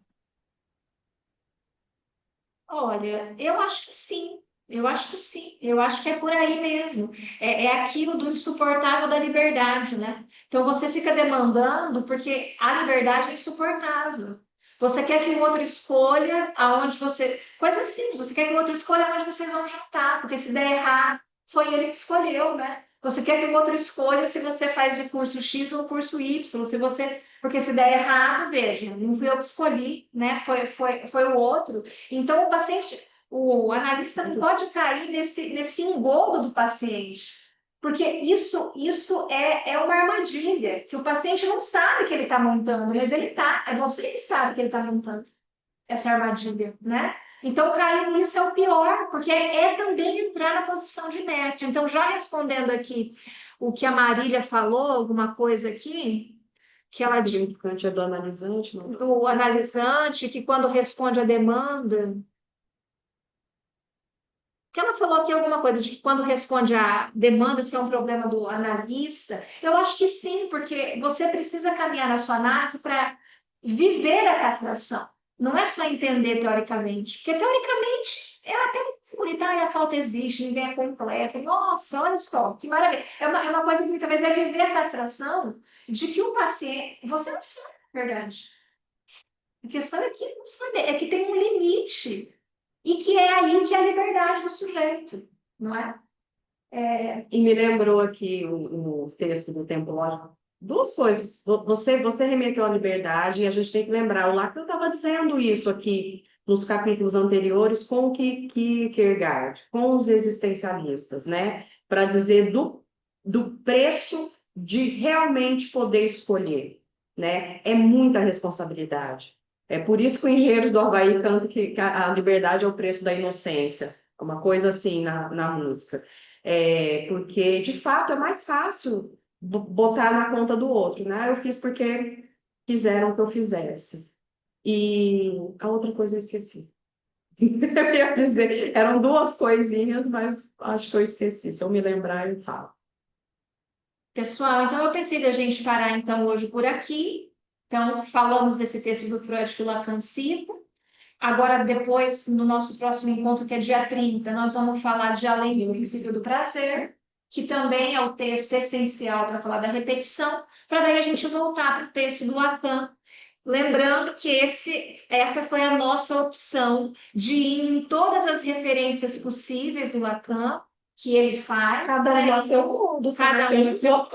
Olha, eu acho que sim. Eu acho que sim. Eu acho que é por aí mesmo. É aquilo do insuportável da liberdade, né? Então você fica demandando porque a liberdade é insuportável. Você quer que o outro escolha aonde você. Coisa simples, você quer que o outro escolha aonde vocês vão jantar, porque se der errado, foi ele que escolheu, né? Você quer que o outro escolha se você faz o curso X ou o curso Y, se você. Porque se der errado, veja, não fui eu que escolhi, né? Foi o outro. Então, o paciente, o analista não pode cair nesse engodo do paciente, porque isso é uma armadilha, que o paciente não sabe que ele está montando, mas ele está, é você que sabe que ele está montando essa armadilha, né? Então, cair nisso é o pior, porque é também entrar na posição de mestre. Então, já respondendo aqui o que a Marília falou, alguma coisa aqui, que ela O significante é do analisante, não? do analisante, que quando responde a demanda, que ela falou aqui alguma coisa de que quando responde a demanda, se é um problema do analista, eu acho que sim, porque você precisa caminhar na sua análise para viver a castração. Não é só entender teoricamente, porque teoricamente é até muito bonito, e a falta existe, ninguém é completo. Nossa, olha só, que maravilha. É uma coisa que muitas vezes é viver a castração de que o paciente, você não sabe a verdade. A questão é que não sabe, é que tem um limite. E que é aí que é a liberdade do sujeito, não é? E me lembrou aqui o texto do Tempo Lógico. Duas coisas. Você remeteu à liberdade e a gente tem que lembrar. O Lacan estava dizendo isso aqui nos capítulos anteriores com o Kierkegaard, com os existencialistas, né? Para dizer do preço de realmente poder escolher, né? É muita responsabilidade. É por isso que o Engenheiros do Havaí canta que a liberdade é o preço da inocência. Uma coisa assim na música. Porque, de fato, é mais fácil botar na conta do outro, né? Eu fiz porque quiseram que eu fizesse. E a outra coisa eu esqueci. Eu ia dizer, eram duas coisinhas, mas acho que eu esqueci. Se eu me lembrar, eu falo. Pessoal, então eu pensei da gente parar então hoje por aqui. Então, falamos desse texto do Freud que o Lacan cita. Agora, depois, no nosso próximo encontro, que é dia 30, nós vamos falar de Além do Princípio do Prazer, que também é o texto essencial para falar da repetição, para daí a gente voltar para o texto do Lacan. Lembrando que essa foi a nossa opção de ir em todas as referências possíveis do Lacan, que ele faz. Cada um a seu modo, Cada um a seu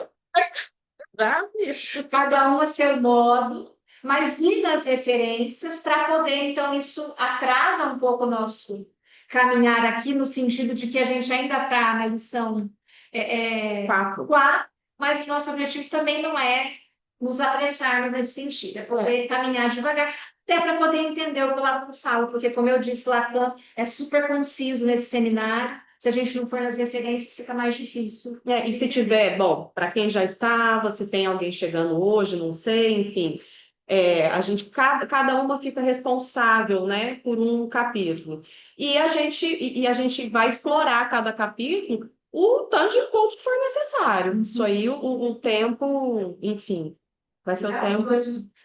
cada um a seu modo, mas ir nas referências para poder, então, isso atrasa um pouco o nosso caminhar aqui, no sentido de que a gente ainda está na lição Quatro. 4, mas nosso objetivo também não é nos apressarmos nesse sentido, é poder caminhar devagar, até para poder entender o que o Lacan fala, porque, como eu disse, Lacan é super conciso nesse seminário. Se a gente não for nas referências, fica mais difícil. E se tiver, bom, para quem já estava, se tem alguém chegando hoje, não sei, enfim, cada uma fica responsável, né, por um capítulo. E a gente vai explorar cada capítulo o tanto de encontro que for necessário. Isso aí, o tempo, enfim, Vai ser o tempo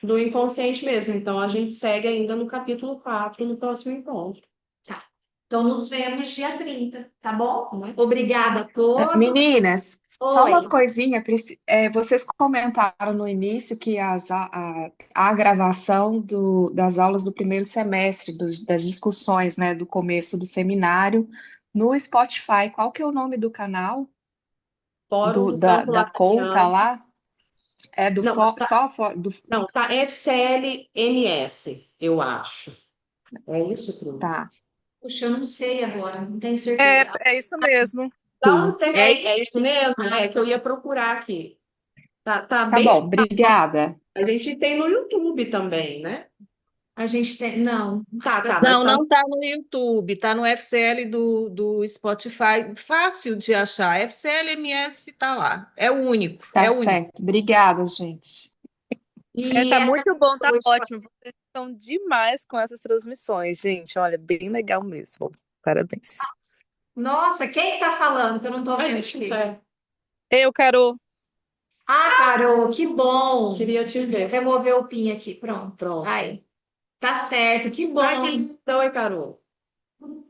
do inconsciente mesmo. Então, a gente segue ainda no capítulo 4 no próximo encontro. Então, nos vemos dia 30, tá bom? Obrigada a todos. Meninas, só uma Oi. coisinha, vocês comentaram no início que a gravação das aulas do primeiro semestre, das discussões, né, do começo do seminário, no Spotify, qual que é o nome do canal? Fórum do Campo Da conta Lacaniano. lá? É do Não, do. não, tá FCLNS, eu acho. É isso, Cris? Tá. Puxa, eu não sei agora, não tenho certeza. É isso mesmo. Então, é isso mesmo? É que eu ia procurar aqui. Tá Tá bem. bom, obrigada. A gente tem no YouTube também, né? A gente tem. Não. Tá, mas Não, tá. não está no YouTube, está no FCL do Spotify, fácil de achar. FCL-MS está lá, é o único, Tá é o único. certo. Obrigada, gente. E Tá muito bom, tá o Spotify- ótimo. Vocês estão demais com essas transmissões, gente. Olha, bem legal mesmo. Parabéns. Nossa, quem que tá falando? Que eu não tô vendo aqui. Eu, Carol. Ah, Carol, que bom. Queria te ver. Remover o pin aqui, pronto. Pronto. Aí. Tá certo, que bom. Então, Carol.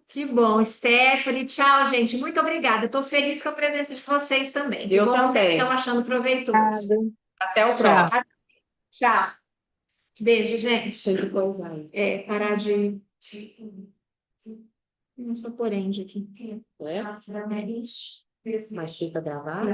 Que bom, Stephanie. Tchau, gente. Muito obrigada. Eu tô feliz com a presença de vocês também. Que Eu bom que vocês também. estão achando proveitoso. Até o Tchau. próximo. Tchau. Beijo, gente. Tem que coisar aí. Parar de. Não sou por aqui. É? É. Mas fica gravado?